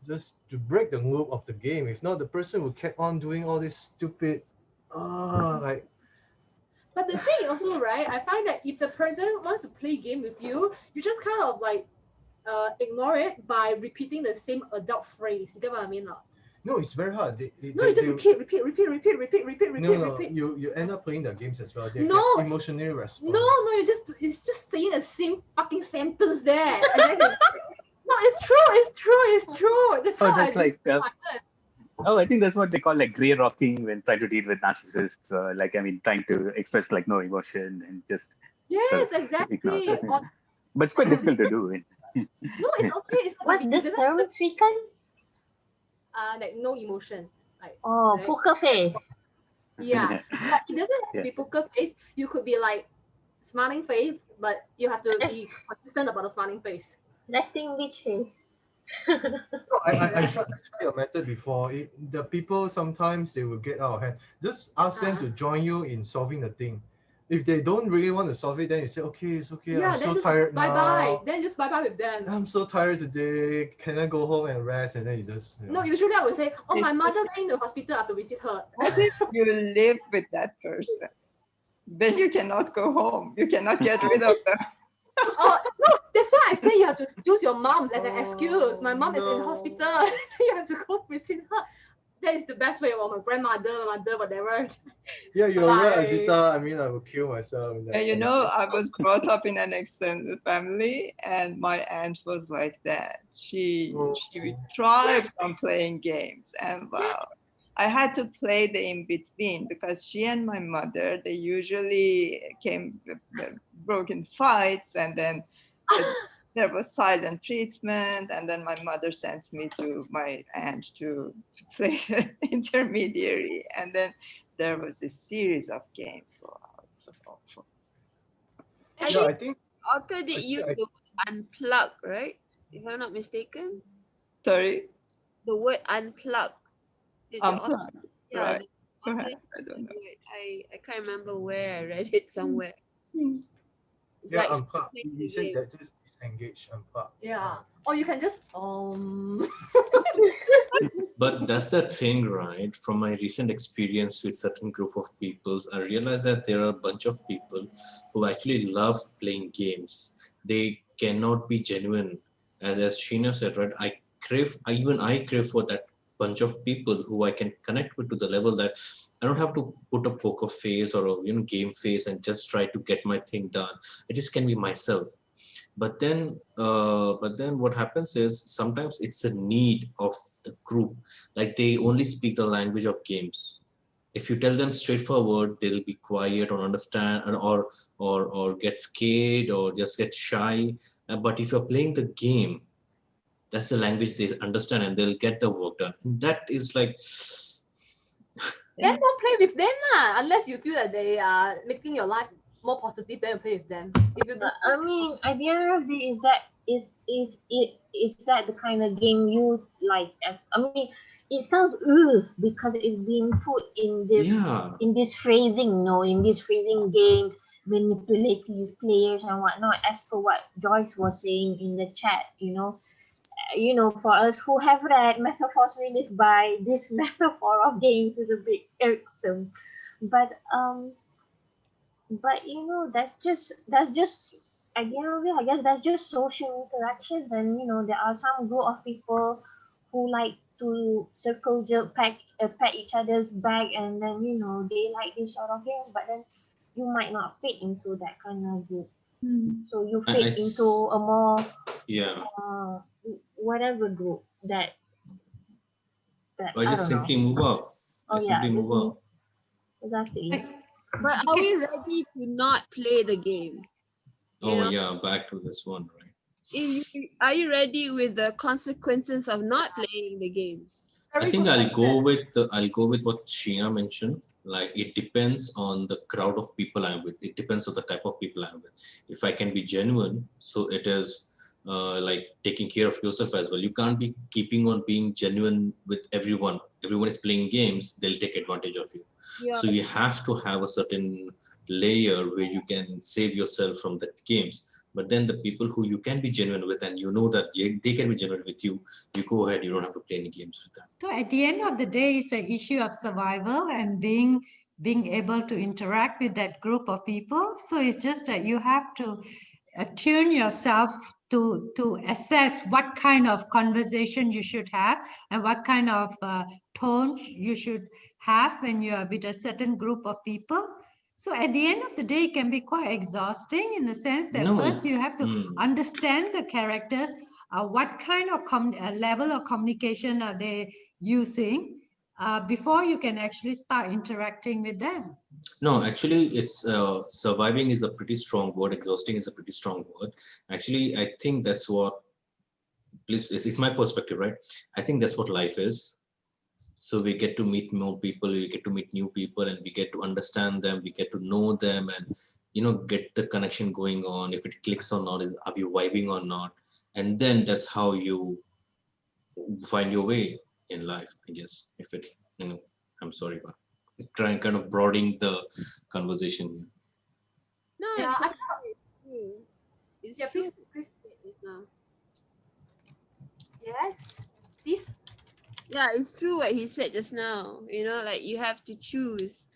Speaker 1: Just to break the loop of the game. If not, the person will keep on doing all this stupid, like.
Speaker 4: But the thing also, right, I find that if the person wants to play game with you, you just kind of like ignore it by repeating the same adult phrase. You get what I mean?
Speaker 1: No, it's very hard.
Speaker 4: No, you just repeat.
Speaker 1: No, you end up playing the games as well. They
Speaker 4: No.
Speaker 1: get emotionally respond.
Speaker 4: No, it's just saying the same fucking sentence there. And then no, it's true. That's how
Speaker 14: that's like. I think that's what they call like grey rocking when trying to deal with narcissists. Like, I mean, trying to express like no emotion and just.
Speaker 4: Yes, exactly.
Speaker 14: But it's quite difficult to do.
Speaker 4: No, it's okay. It's not
Speaker 13: What's the term, Srikan?
Speaker 4: Like no emotion. Like,
Speaker 13: Oh,
Speaker 4: right?
Speaker 13: poker face.
Speaker 4: Yeah, but it doesn't have to be poker face. You could be like smiling face, but you have to be consistent about the smiling face.
Speaker 13: Resting beach face.
Speaker 1: No, I tried your method before. The people sometimes they will get out of hand. Just ask them to join you in solving the thing. If they don't really want to solve it, then you say, okay, it's okay.
Speaker 4: Yeah,
Speaker 1: I'm
Speaker 4: then
Speaker 1: so
Speaker 4: just
Speaker 1: tired
Speaker 4: bye
Speaker 1: now.
Speaker 4: bye. Then just bye bye with them.
Speaker 1: I'm so tired today. Can I go home and rest? And then you just.
Speaker 4: No, usually I would say, oh, my
Speaker 15: It's-
Speaker 4: mother went in the hospital. I have to visit her.
Speaker 15: What if you live with that person? Then you cannot go home. You cannot get rid of them.
Speaker 4: Oh no, that's why I say you have to use your moms as an excuse. My mom is in hospital. You have to go visit her. That is the best way. Or my grandmother, my mother, whatever.
Speaker 1: Yeah, you're right,
Speaker 4: Bye.
Speaker 1: Azita. I mean, I would kill myself. In that
Speaker 15: And you
Speaker 1: sense.
Speaker 15: know, I was brought up in an extended family, and my aunt was like that. She thrived on playing games, and wow, I had to play the in between because she and my mother, they usually broke in fights, and then there was silent treatment, and then my mother sent me to my aunt to play intermediary, and then there was a series of games. Wow, it was awful.
Speaker 1: Yeah, I think.
Speaker 5: Otter did use the word unplug, right? If I'm not mistaken.
Speaker 15: Sorry?
Speaker 5: The word unplug. Did the author-
Speaker 15: Unplug,
Speaker 5: Yeah,
Speaker 15: right.
Speaker 5: the author
Speaker 15: Perhaps, I don't know.
Speaker 5: used it. I can't remember where I read it somewhere. It's
Speaker 1: Yeah,
Speaker 5: like
Speaker 1: unplug. He said that just disengage, unplug.
Speaker 4: Yeah. Or you can just
Speaker 6: But that's the thing, right? From my recent experience with certain group of peoples, I realized that there are a bunch of people who actually love playing games. They cannot be genuine. And as Sheena said, right, I crave for that bunch of people who I can connect with to the level that I don't have to put a poker face or a game face and just try to get my thing done. I just can be myself. But then what happens is sometimes it's a need of the group. Like they only speak the language of games. If you tell them straightforward, they'll be quiet or understand or get scared or just get shy. But if you're playing the game, that's the language they understand and they'll get the work done. And that is like.
Speaker 4: then don't play with them lah. Unless you feel that they are making your life more positive, then you play with them. If you don't,
Speaker 13: I mean, at the end of the day, is that the kind of game you like? I mean, it sounds because it's being put in this phrasing, in this phrasing games, manipulative players and whatnot. As for what Joyce was saying in the chat, for us who have read Metaphors We Live By, this metaphor of games is a bit irksome, but that's just at the end of it, I guess that's just social interactions, and there are some group of people who like to circle jerk, pat each other's back, and then they like this sort of games, but then you might not fit into that kind of group. So you fit into a more whatever group that
Speaker 6: I just simply move up. Move up.
Speaker 13: Exactly.
Speaker 5: But are we ready to not play the game?
Speaker 6: Yeah, back to this one, right?
Speaker 5: Are you ready with the consequences of not playing the game?
Speaker 6: I think I'll go with what Sheena mentioned. Like it depends on the crowd of people I'm with. It depends on the type of people I'm with. If I can be genuine, so it is like taking care of yourself as well. You can't be keeping on being genuine with everyone. Everyone is playing games, they'll take advantage of you.
Speaker 5: Yeah.
Speaker 6: So you have to have a certain layer where you can save yourself from the games. But then the people who you can be genuine with and that they can be genuine with you, you go ahead, you don't have to play any games with them.
Speaker 7: So at the end of the day, it's an issue of survival and being able to interact with that group of people. So it's just that you have to tune yourself to assess what kind of conversation you should have and what kind of tone you should have when you are with a certain group of people. So at the end of the day, it can be quite exhausting in the sense that first you have to understand the characters, what kind of level of communication are they using before you can actually start interacting with them.
Speaker 6: No, actually, it's surviving is a pretty strong word. Exhausting is a pretty strong word. Actually, I think that's what, it's my perspective, right? I think that's what life is. So we get to meet more people, we get to meet new people, and we get to understand them, we get to know them, and get the connection going on. If it clicks or not, are you vibing or not? And then that's how you find your way in life, I guess. If it, I'm sorry, but trying kind of broadening the conversation.
Speaker 5: No,
Speaker 4: Yeah,
Speaker 5: it's true. It's
Speaker 4: Yeah,
Speaker 5: true.
Speaker 4: please.
Speaker 5: It's now.
Speaker 4: Yes. This.
Speaker 5: Yeah, it's true what he said just now. Like you have to choose.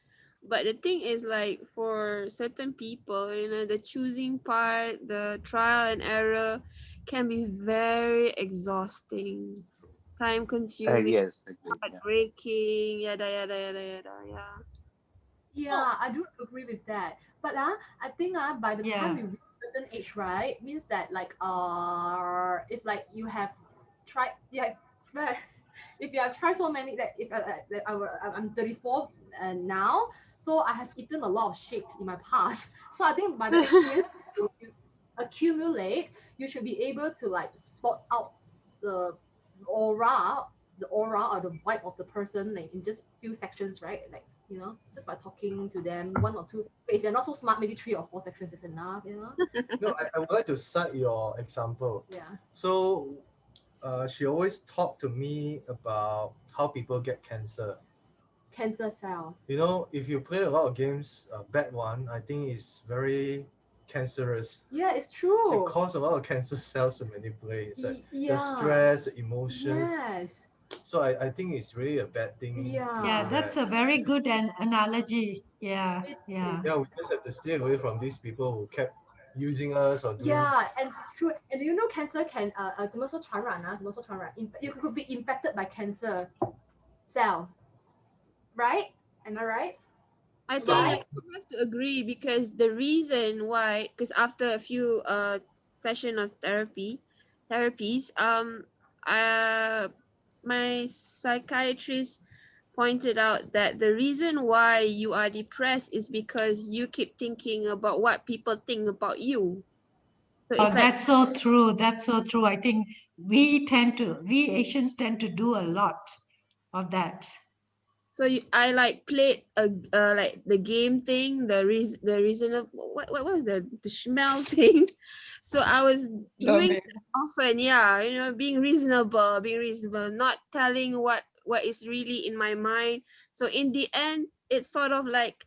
Speaker 5: But the thing is, like, for certain people, the choosing part, the trial and error can be very exhausting, time consuming,
Speaker 14: Yes, agree, yeah.
Speaker 5: heartbreaking, yada, yada, yada, yada. Yeah.
Speaker 4: Yeah, I do agree with that. But I think by the time we reach a certain age, right, means that like if like you have tried, if you have tried so many that if I'm 34 now, so I have eaten a lot of shit in my past. So I think by the experience you accumulate, you should be able to like spot out the aura, or the vibe of the person, like in just few sections, right? Like just by talking to them, one or two. If you're not so smart, maybe 3 or 4 sections is enough.
Speaker 1: No, I would like to cite your example.
Speaker 4: Yeah.
Speaker 1: So she always talked to me about how people get cancer.
Speaker 4: Cancer cell.
Speaker 1: If you play a lot of games, bad one, I think is very cancerous.
Speaker 4: Yeah, it's true.
Speaker 1: It causes a lot of cancer cells to manipulate. It's like the
Speaker 4: Yeah.
Speaker 1: stress, the emotions.
Speaker 4: Yes.
Speaker 1: So I think it's really a bad thing.
Speaker 7: Yeah, that's a very good analogy. Yeah, yeah.
Speaker 1: Yeah, we just have to stay away from these people who kept using us or doing.
Speaker 4: Yeah, and it's true. And cancer can 怎么说传染啊？怎么说传染？ You could be infected by cancer cell, right? Am I right?
Speaker 5: I think you have to agree, because the reason why, because after a few session of therapies, my psychiatrist pointed out that the reason why you are depressed is because you keep thinking about what people think about you. So it's
Speaker 7: That's so true. That's so true. I think we Asians tend to do a lot of that.
Speaker 5: So I like played like the game thing, the reasonable, what was the smell thing. So I was doing it often, being reasonable, not telling what is really in my mind. So in the end, it's sort of like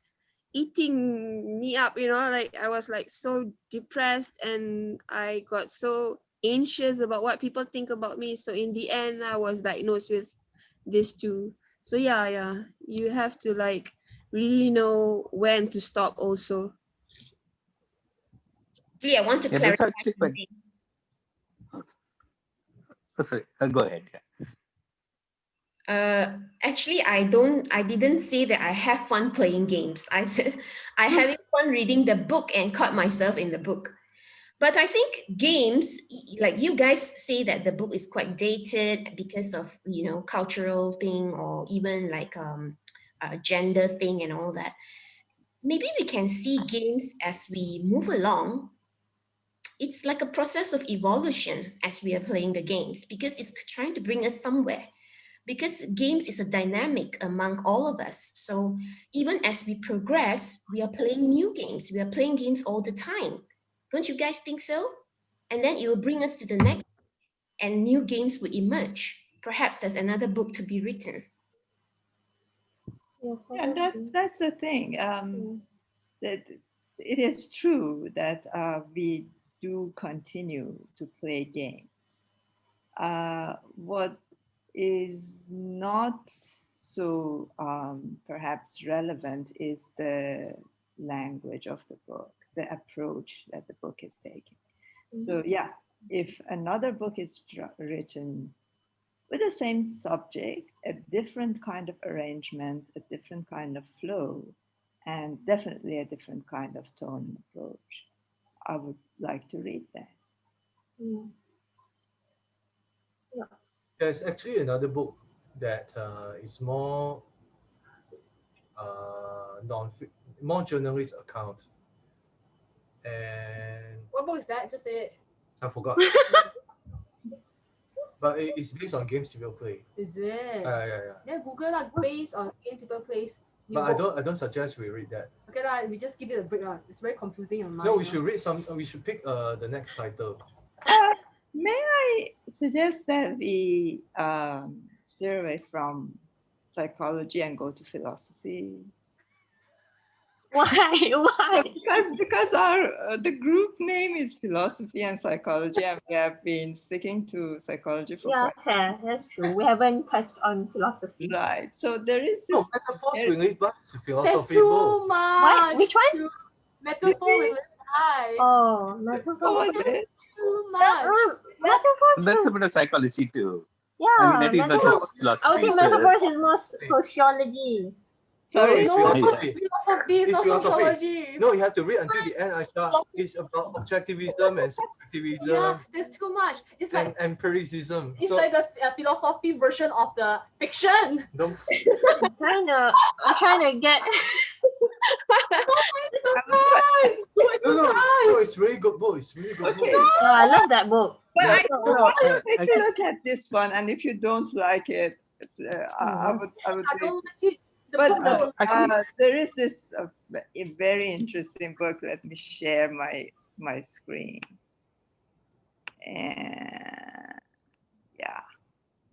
Speaker 5: eating me up, like I was like so depressed and I got so anxious about what people think about me. So in the end, I was diagnosed with this too. So yeah, you have to like really know when to stop also.
Speaker 9: Yeah, I want to clarify something.
Speaker 14: Sorry, go ahead.
Speaker 9: Actually, I didn't say that I have fun playing games. I said I having fun reading the book and caught myself in the book. But I think games, like you guys say that the book is quite dated because of, cultural thing, or even like gender thing and all that. Maybe we can see games as we move along. It's like a process of evolution as we are playing the games, because it's trying to bring us somewhere. Because games is a dynamic among all of us. So even as we progress, we are playing new games. We are playing games all the time. Don't you guys think so? And then it will bring us to the next, and new games will emerge. Perhaps there's another book to be written.
Speaker 15: And that's the thing. That it is true that we do continue to play games. What is not so perhaps relevant is the language of the book, the approach that the book is taking. So yeah, if another book is written with the same subject, a different kind of arrangement, a different kind of flow, and definitely a different kind of tone and approach, I would like to read that.
Speaker 1: There's actually another book that is more more journalist account. And
Speaker 4: what book is that? Just say it.
Speaker 1: I forgot. But it's based on games people play.
Speaker 4: Is it?
Speaker 1: Yeah.
Speaker 4: Then Google like based on game people plays.
Speaker 1: But I don't suggest we read that.
Speaker 4: Okay lah, we just give it a break lah. It's very confusing on mine.
Speaker 1: No, we should read some. We should pick the next title.
Speaker 15: May I suggest that we steer away from psychology and go to philosophy?
Speaker 13: Why? Why?
Speaker 15: Because our the group name is philosophy and psychology, and we have been sticking to psychology for
Speaker 13: Yeah,
Speaker 15: quite
Speaker 13: fair. That's true. We haven't touched on philosophy.
Speaker 15: right. So there is this.
Speaker 1: No, metaphors relate back to
Speaker 4: That's
Speaker 1: philosophy.
Speaker 4: too
Speaker 1: both.
Speaker 4: much.
Speaker 13: What? Which one?
Speaker 4: Metaphor with I.
Speaker 13: Oh,
Speaker 15: What
Speaker 13: metaphor.
Speaker 15: was it?
Speaker 4: Too much.
Speaker 13: Metaphors.
Speaker 14: That's a bit of psychology too.
Speaker 13: Yeah.
Speaker 14: I mean, I think it's not
Speaker 13: metaphors.
Speaker 14: just philosophy.
Speaker 13: I would think
Speaker 14: it's,
Speaker 13: metaphors is more sociology.
Speaker 15: Sorry.
Speaker 1: It's
Speaker 4: No,
Speaker 1: philosophy.
Speaker 4: it's philosophy, it's
Speaker 1: It's
Speaker 4: not
Speaker 1: philosophy.
Speaker 4: sociology.
Speaker 1: No, you have to read until the end, Aisha. It's about objectivism and subjectivism
Speaker 4: Yeah, there's too much. It's like
Speaker 1: and empiricism.
Speaker 4: it's
Speaker 1: So
Speaker 4: like the philosophy version of the fiction.
Speaker 1: don't.
Speaker 13: I'm trying to get.
Speaker 1: No, it's really good book. It's really good
Speaker 15: Okay.
Speaker 1: book.
Speaker 13: No, I love that book.
Speaker 15: But
Speaker 1: Yeah.
Speaker 15: I want to take a look at this one, and if you don't like it, it's, I would
Speaker 4: I
Speaker 15: read.
Speaker 4: don't like it. The
Speaker 15: But
Speaker 4: book that was
Speaker 15: there is this a very interesting book. Let me share my screen. And yeah,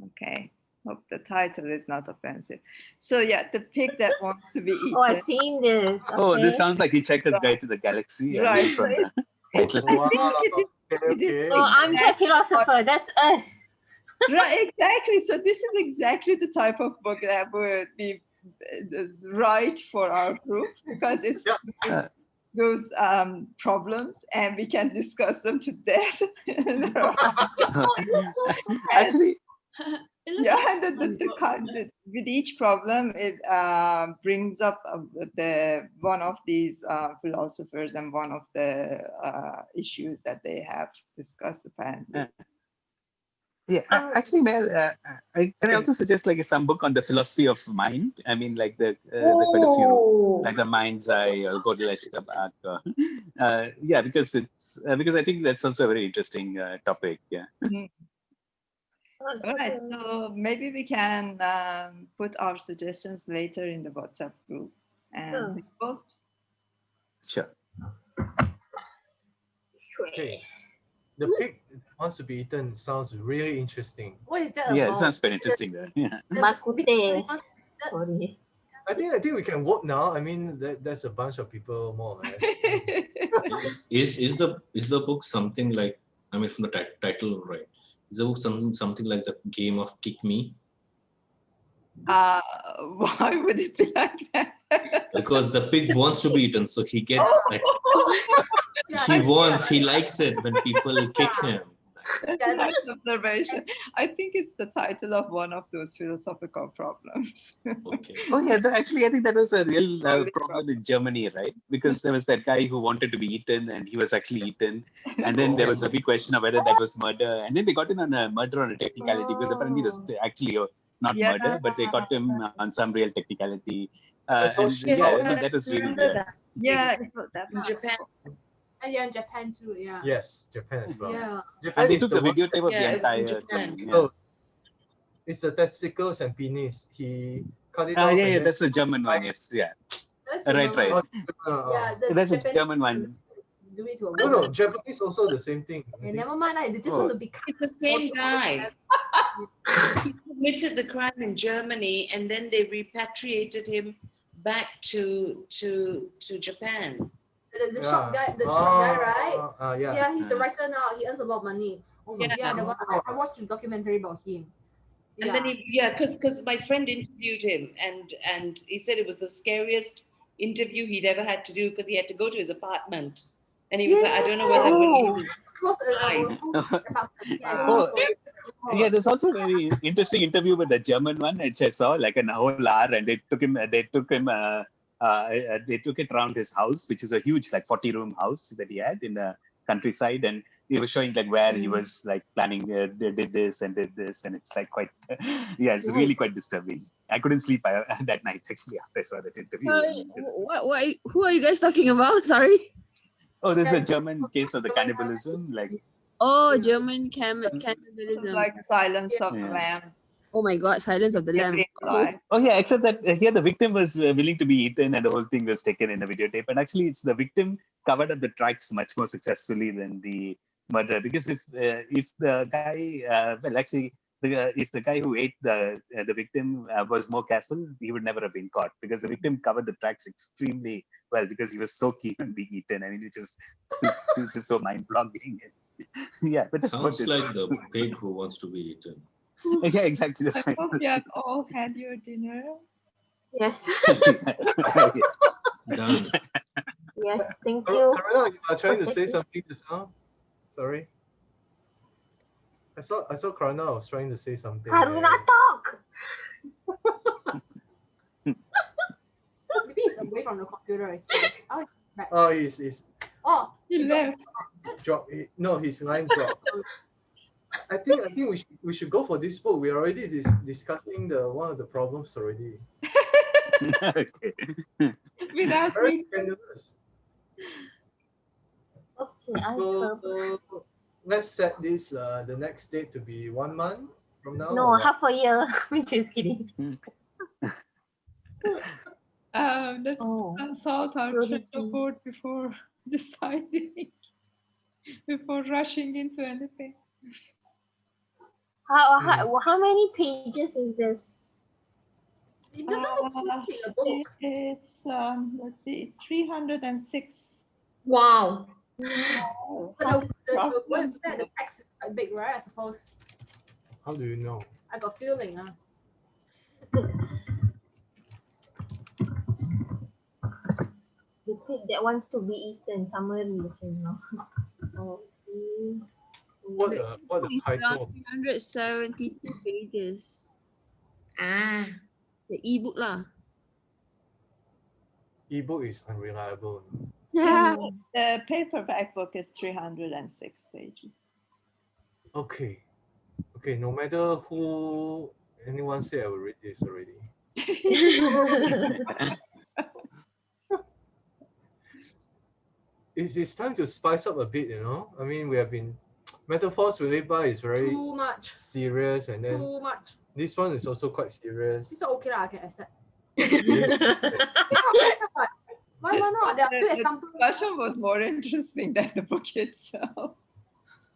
Speaker 15: okay. Hope the title is not offensive. So yeah, the pig that wants to be eaten.
Speaker 13: Oh, I've seen this.
Speaker 14: oh, this
Speaker 13: Okay.
Speaker 14: sounds like Hitchhiker's Guide to the Galaxy. I mean,
Speaker 15: Right.
Speaker 14: from the
Speaker 15: It's,
Speaker 14: title.
Speaker 15: I think
Speaker 1: Okay.
Speaker 13: Oh, I'm the philosopher. That's us.
Speaker 15: right, exactly. So this is exactly the type of book that would be right for our group, because it's those problems, and we can discuss them to death.
Speaker 14: Actually,
Speaker 15: Yeah, and with each problem, it brings up the one of these philosophers and one of the issues that they have discussed apparently.
Speaker 14: yeah, actually, Mel, can I also suggest like some book on the philosophy of mind? I mean, like the quite a few, like the Mind's Eye or Gödel's Tabak. Yeah, because it's because I think that's also a very interesting topic. Yeah.
Speaker 15: All right, so maybe we can put our suggestions later in the WhatsApp group and vote.
Speaker 14: Sure.
Speaker 1: Okay. The pig wants to be eaten sounds really interesting.
Speaker 4: What is that
Speaker 14: Yeah, it
Speaker 4: about?
Speaker 14: sounds very interesting there. Yeah.
Speaker 13: Makute. Sorry.
Speaker 1: I think we can vote now. I mean, there's a bunch of people more or less.
Speaker 6: Is the book something like, I mean, from the title, right? Is the book something like the game of Kick Me?
Speaker 15: Why would it be like that?
Speaker 6: Because the pig wants to be eaten, so he gets like he likes it when people kick him.
Speaker 15: Nice observation. I think it's the title of one of those philosophical problems.
Speaker 6: Okay.
Speaker 14: Oh yeah, actually, I think that was a real problem in Germany, right? Because there was that guy who wanted to be eaten, and he was actually eaten, and then there was a big question of whether that was murder, and then they got him on a murder on a technicality because apparently it was actually not murder, but they got him on some real technicality. And that was really weird.
Speaker 15: Yeah, it's not that
Speaker 12: In Japan.
Speaker 4: Yeah, in Japan too. Yeah.
Speaker 1: Yes, Japan as well.
Speaker 4: Yeah.
Speaker 1: Japan
Speaker 14: And they
Speaker 1: is
Speaker 14: took the
Speaker 1: one-
Speaker 14: videotape of the
Speaker 12: Yeah, it was in
Speaker 14: entire
Speaker 12: Japan.
Speaker 14: thing. Yeah.
Speaker 1: Oh, it's the testicles and penis. He cut it off.
Speaker 14: Yeah,
Speaker 1: and
Speaker 14: yeah,
Speaker 1: then-
Speaker 14: that's the German one. Yes, yeah,
Speaker 4: That's
Speaker 14: right,
Speaker 4: German.
Speaker 14: right.
Speaker 4: Yeah, the
Speaker 14: That's a
Speaker 4: Japanese
Speaker 14: German one.
Speaker 4: Do it to a
Speaker 1: No,
Speaker 4: woman.
Speaker 1: no, Japanese also the same thing. I
Speaker 4: Yeah,
Speaker 1: think.
Speaker 4: never mind. They just
Speaker 14: Oh.
Speaker 4: want to be.
Speaker 12: It's the same guy. He committed the crime in Germany, and then they repatriated him back to Japan.
Speaker 4: The shop guy, right?
Speaker 1: Yeah.
Speaker 4: Yeah, he's the writer now. He earns a lot of money. Yeah, the one, I watched a documentary about him.
Speaker 12: And then because my friend interviewed him, and he said it was the scariest interview he'd ever had to do because he had to go to his apartment, and he was like, I don't know whether I'm going to leave this life.
Speaker 14: Oh, yeah, there's also a very interesting interview with the German one, which I saw like an whole hour, and they took it around his house, which is a huge, like 40-room house that he had in the countryside, and they were showing like where he was like planning, did this, and it's like quite, yeah, it's really quite disturbing. I couldn't sleep that night actually after I saw that interview.
Speaker 5: Who are you guys talking about? Sorry.
Speaker 14: Oh, there's a German case of the cannibalism, like
Speaker 5: Oh, German
Speaker 15: Also
Speaker 5: cannibalism.
Speaker 15: like Silence of the
Speaker 14: Yeah.
Speaker 15: Lambs.
Speaker 5: Oh my God, Silence of the Lamb.
Speaker 15: Every
Speaker 5: Oh,
Speaker 15: life.
Speaker 14: Oh yeah, except that here the victim was willing to be eaten, and the whole thing was taken in a videotape. And actually, it's the victim covered up the tracks much more successfully than the murderer. Because if the guy, well, actually, if the guy who ate the victim was more careful, he would never have been caught, because the victim covered the tracks extremely well, because he was so keen on being eaten. I mean, it's just so mind-boggling. Yeah, but that's
Speaker 6: Sounds
Speaker 14: what
Speaker 6: like the pig who wants to be eaten.
Speaker 14: Yeah, exactly. That's
Speaker 15: I
Speaker 14: right.
Speaker 15: hope you have all had your dinner.
Speaker 13: Yes.
Speaker 6: Done.
Speaker 13: Yes, thank you.
Speaker 1: Karina, you are trying to
Speaker 13: for
Speaker 1: say
Speaker 13: taking-
Speaker 1: something just now. Sorry. I saw Karina was trying to say something.
Speaker 13: Haruna, talk.
Speaker 4: Maybe it's away from the computer. It's fine. Oh, it's back.
Speaker 1: Oh, he's
Speaker 4: Oh,
Speaker 15: He left.
Speaker 1: dropped. No, his line dropped. I think we should go for this book. We're already discussing one of the problems already.
Speaker 14: Okay.
Speaker 15: Without
Speaker 1: Very
Speaker 15: me.
Speaker 1: scandalous.
Speaker 13: Okay, I
Speaker 1: So let's set this the next date to be 1 month from now.
Speaker 13: No,
Speaker 1: or what?
Speaker 13: half a year. Just kidding.
Speaker 15: Let's
Speaker 13: Oh,
Speaker 15: consult our
Speaker 13: really?
Speaker 15: chapter board before deciding, before rushing into anything.
Speaker 13: How many pages is this?
Speaker 4: it doesn't look so big in the book.
Speaker 15: It's let's see, 306.
Speaker 4: Wow.
Speaker 15: Wow.
Speaker 4: But the
Speaker 15: Problems.
Speaker 4: the text is quite big, right? I suppose.
Speaker 1: How do you know?
Speaker 4: I got feeling.
Speaker 13: The pig that wants to be eaten. Summary, no. Okay.
Speaker 1: What the
Speaker 5: It's around
Speaker 1: title?
Speaker 5: 372 pages.
Speaker 9: Ah,
Speaker 5: The ebook lah.
Speaker 1: Ebook is unreliable.
Speaker 5: Yeah.
Speaker 15: The paperback book is 306 pages.
Speaker 1: Okay. Okay, no matter who anyone say, I will read this already. It's time to spice up a bit, you know. I mean, we have been Metaphors We Live By is very
Speaker 4: Too much.
Speaker 1: serious, and then
Speaker 4: Too much.
Speaker 1: this one is also quite serious.
Speaker 4: This is okay lah. I can accept. Why
Speaker 15: Yes,
Speaker 4: not? There are
Speaker 15: the
Speaker 4: few examples.
Speaker 15: discussion was more interesting than the book itself.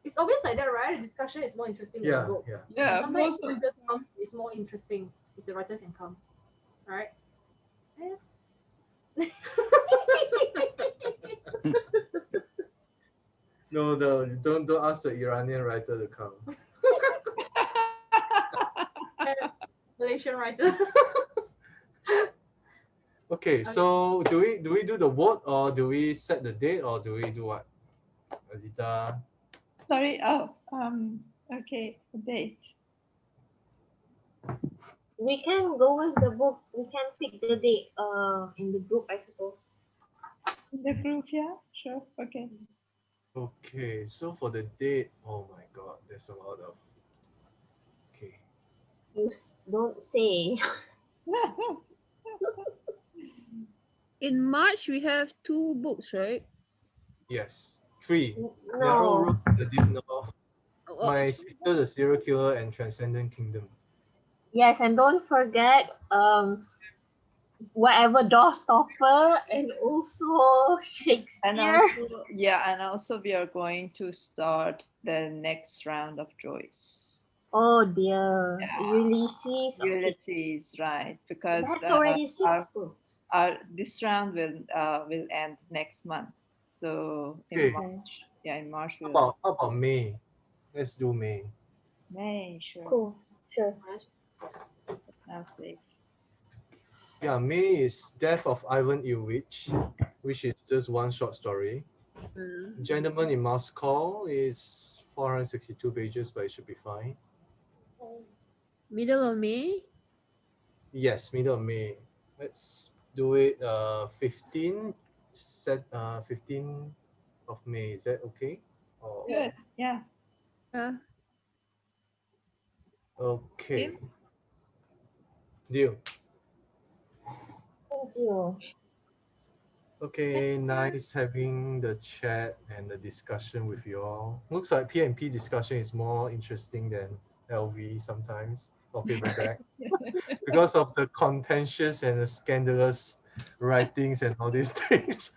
Speaker 4: It's always like that, right? The discussion is more interesting than
Speaker 1: Yeah,
Speaker 4: the book.
Speaker 1: yeah.
Speaker 15: Yeah,
Speaker 4: Sometimes
Speaker 15: most
Speaker 4: the
Speaker 15: of
Speaker 4: writer comes, it's more interesting if the writer can come, right? Yeah.
Speaker 1: No, don't ask the Iranian writer to come.
Speaker 4: Malaysian writer.
Speaker 1: Okay, so do we do the vote, or do we set the date, or do we do what? Azita.
Speaker 15: Sorry, okay, the date.
Speaker 13: We can go with the book. We can pick the date in the group, I suppose.
Speaker 15: In the group, yeah, sure, okay.
Speaker 1: Okay, so for the date, oh my God, there's a lot of. Okay.
Speaker 13: Don't say.
Speaker 5: In March, we have 2 books, right?
Speaker 1: Yes, 3.
Speaker 13: No.
Speaker 1: Narrow Road, The Deep North,
Speaker 5: Oh,
Speaker 1: My
Speaker 5: it's-
Speaker 1: Sister, the Serial Killer, and Transcendent Kingdom.
Speaker 13: Yes, and don't forget whatever Doorstopper and also Shakespeare.
Speaker 15: And also, yeah, and also we are going to start the next round of Joyce.
Speaker 13: Oh dear,
Speaker 15: Yeah.
Speaker 13: Ulysses. Okay.
Speaker 15: Ulysses, right? Because
Speaker 13: That's already 6 books.
Speaker 15: this round will end next month. So in
Speaker 1: Okay.
Speaker 15: March, yeah, in March
Speaker 1: How
Speaker 15: we'll
Speaker 1: about May? Let's do May.
Speaker 15: May, sure.
Speaker 13: Cool, sure.
Speaker 15: That sounds safe.
Speaker 1: Yeah, May is Death of Ivan Ilyich, which is just one short story. Gentleman in Moscow is 462 pages, but it should be fine.
Speaker 5: Middle of May?
Speaker 1: Yes, middle of May. Let's do it 15 of May. Is that okay? Or,
Speaker 15: Good, yeah.
Speaker 1: okay. Deal.
Speaker 13: Thank you.
Speaker 1: Okay, nice having the chat and the discussion with you all. Looks like P&P discussion is more interesting than LV sometimes, or paperback, because of the contentious and the scandalous writings and all these things.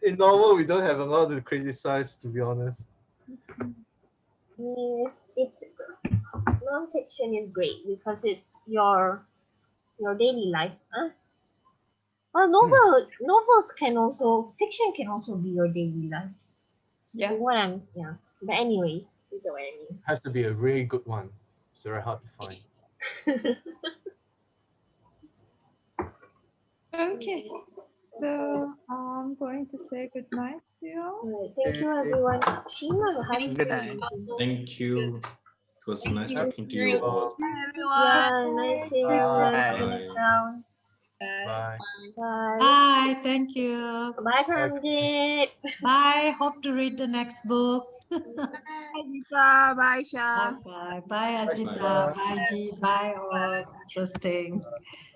Speaker 1: In novel, we don't have a lot to criticize, to be honest.
Speaker 13: Yes, it's non-fiction is great because it's your daily life. Huh? Well, novels can also fiction can also be your daily life.
Speaker 7: Yeah.
Speaker 13: Yeah. But anyway, you know what I mean.
Speaker 1: Has to be a really good one. It's very hard to find.
Speaker 15: Okay, so I'm going to say good night to you all.
Speaker 13: Alright, thank you everyone. Sheena, how do you
Speaker 14: Good night.
Speaker 6: Thank you. It was nice
Speaker 9: you.
Speaker 6: talking to you all.
Speaker 13: Yeah, nice seeing you. Nice seeing you down.
Speaker 1: Bye.
Speaker 13: Bye.
Speaker 7: Bye. Thank you.
Speaker 13: Bye, Pramjit.
Speaker 7: Bye. Hope to read the next book.
Speaker 16: Azita, bye, Shah.
Speaker 7: Bye. Bye, Azita.
Speaker 1: Bye.
Speaker 7: Bye, G. Bye, all. Interesting.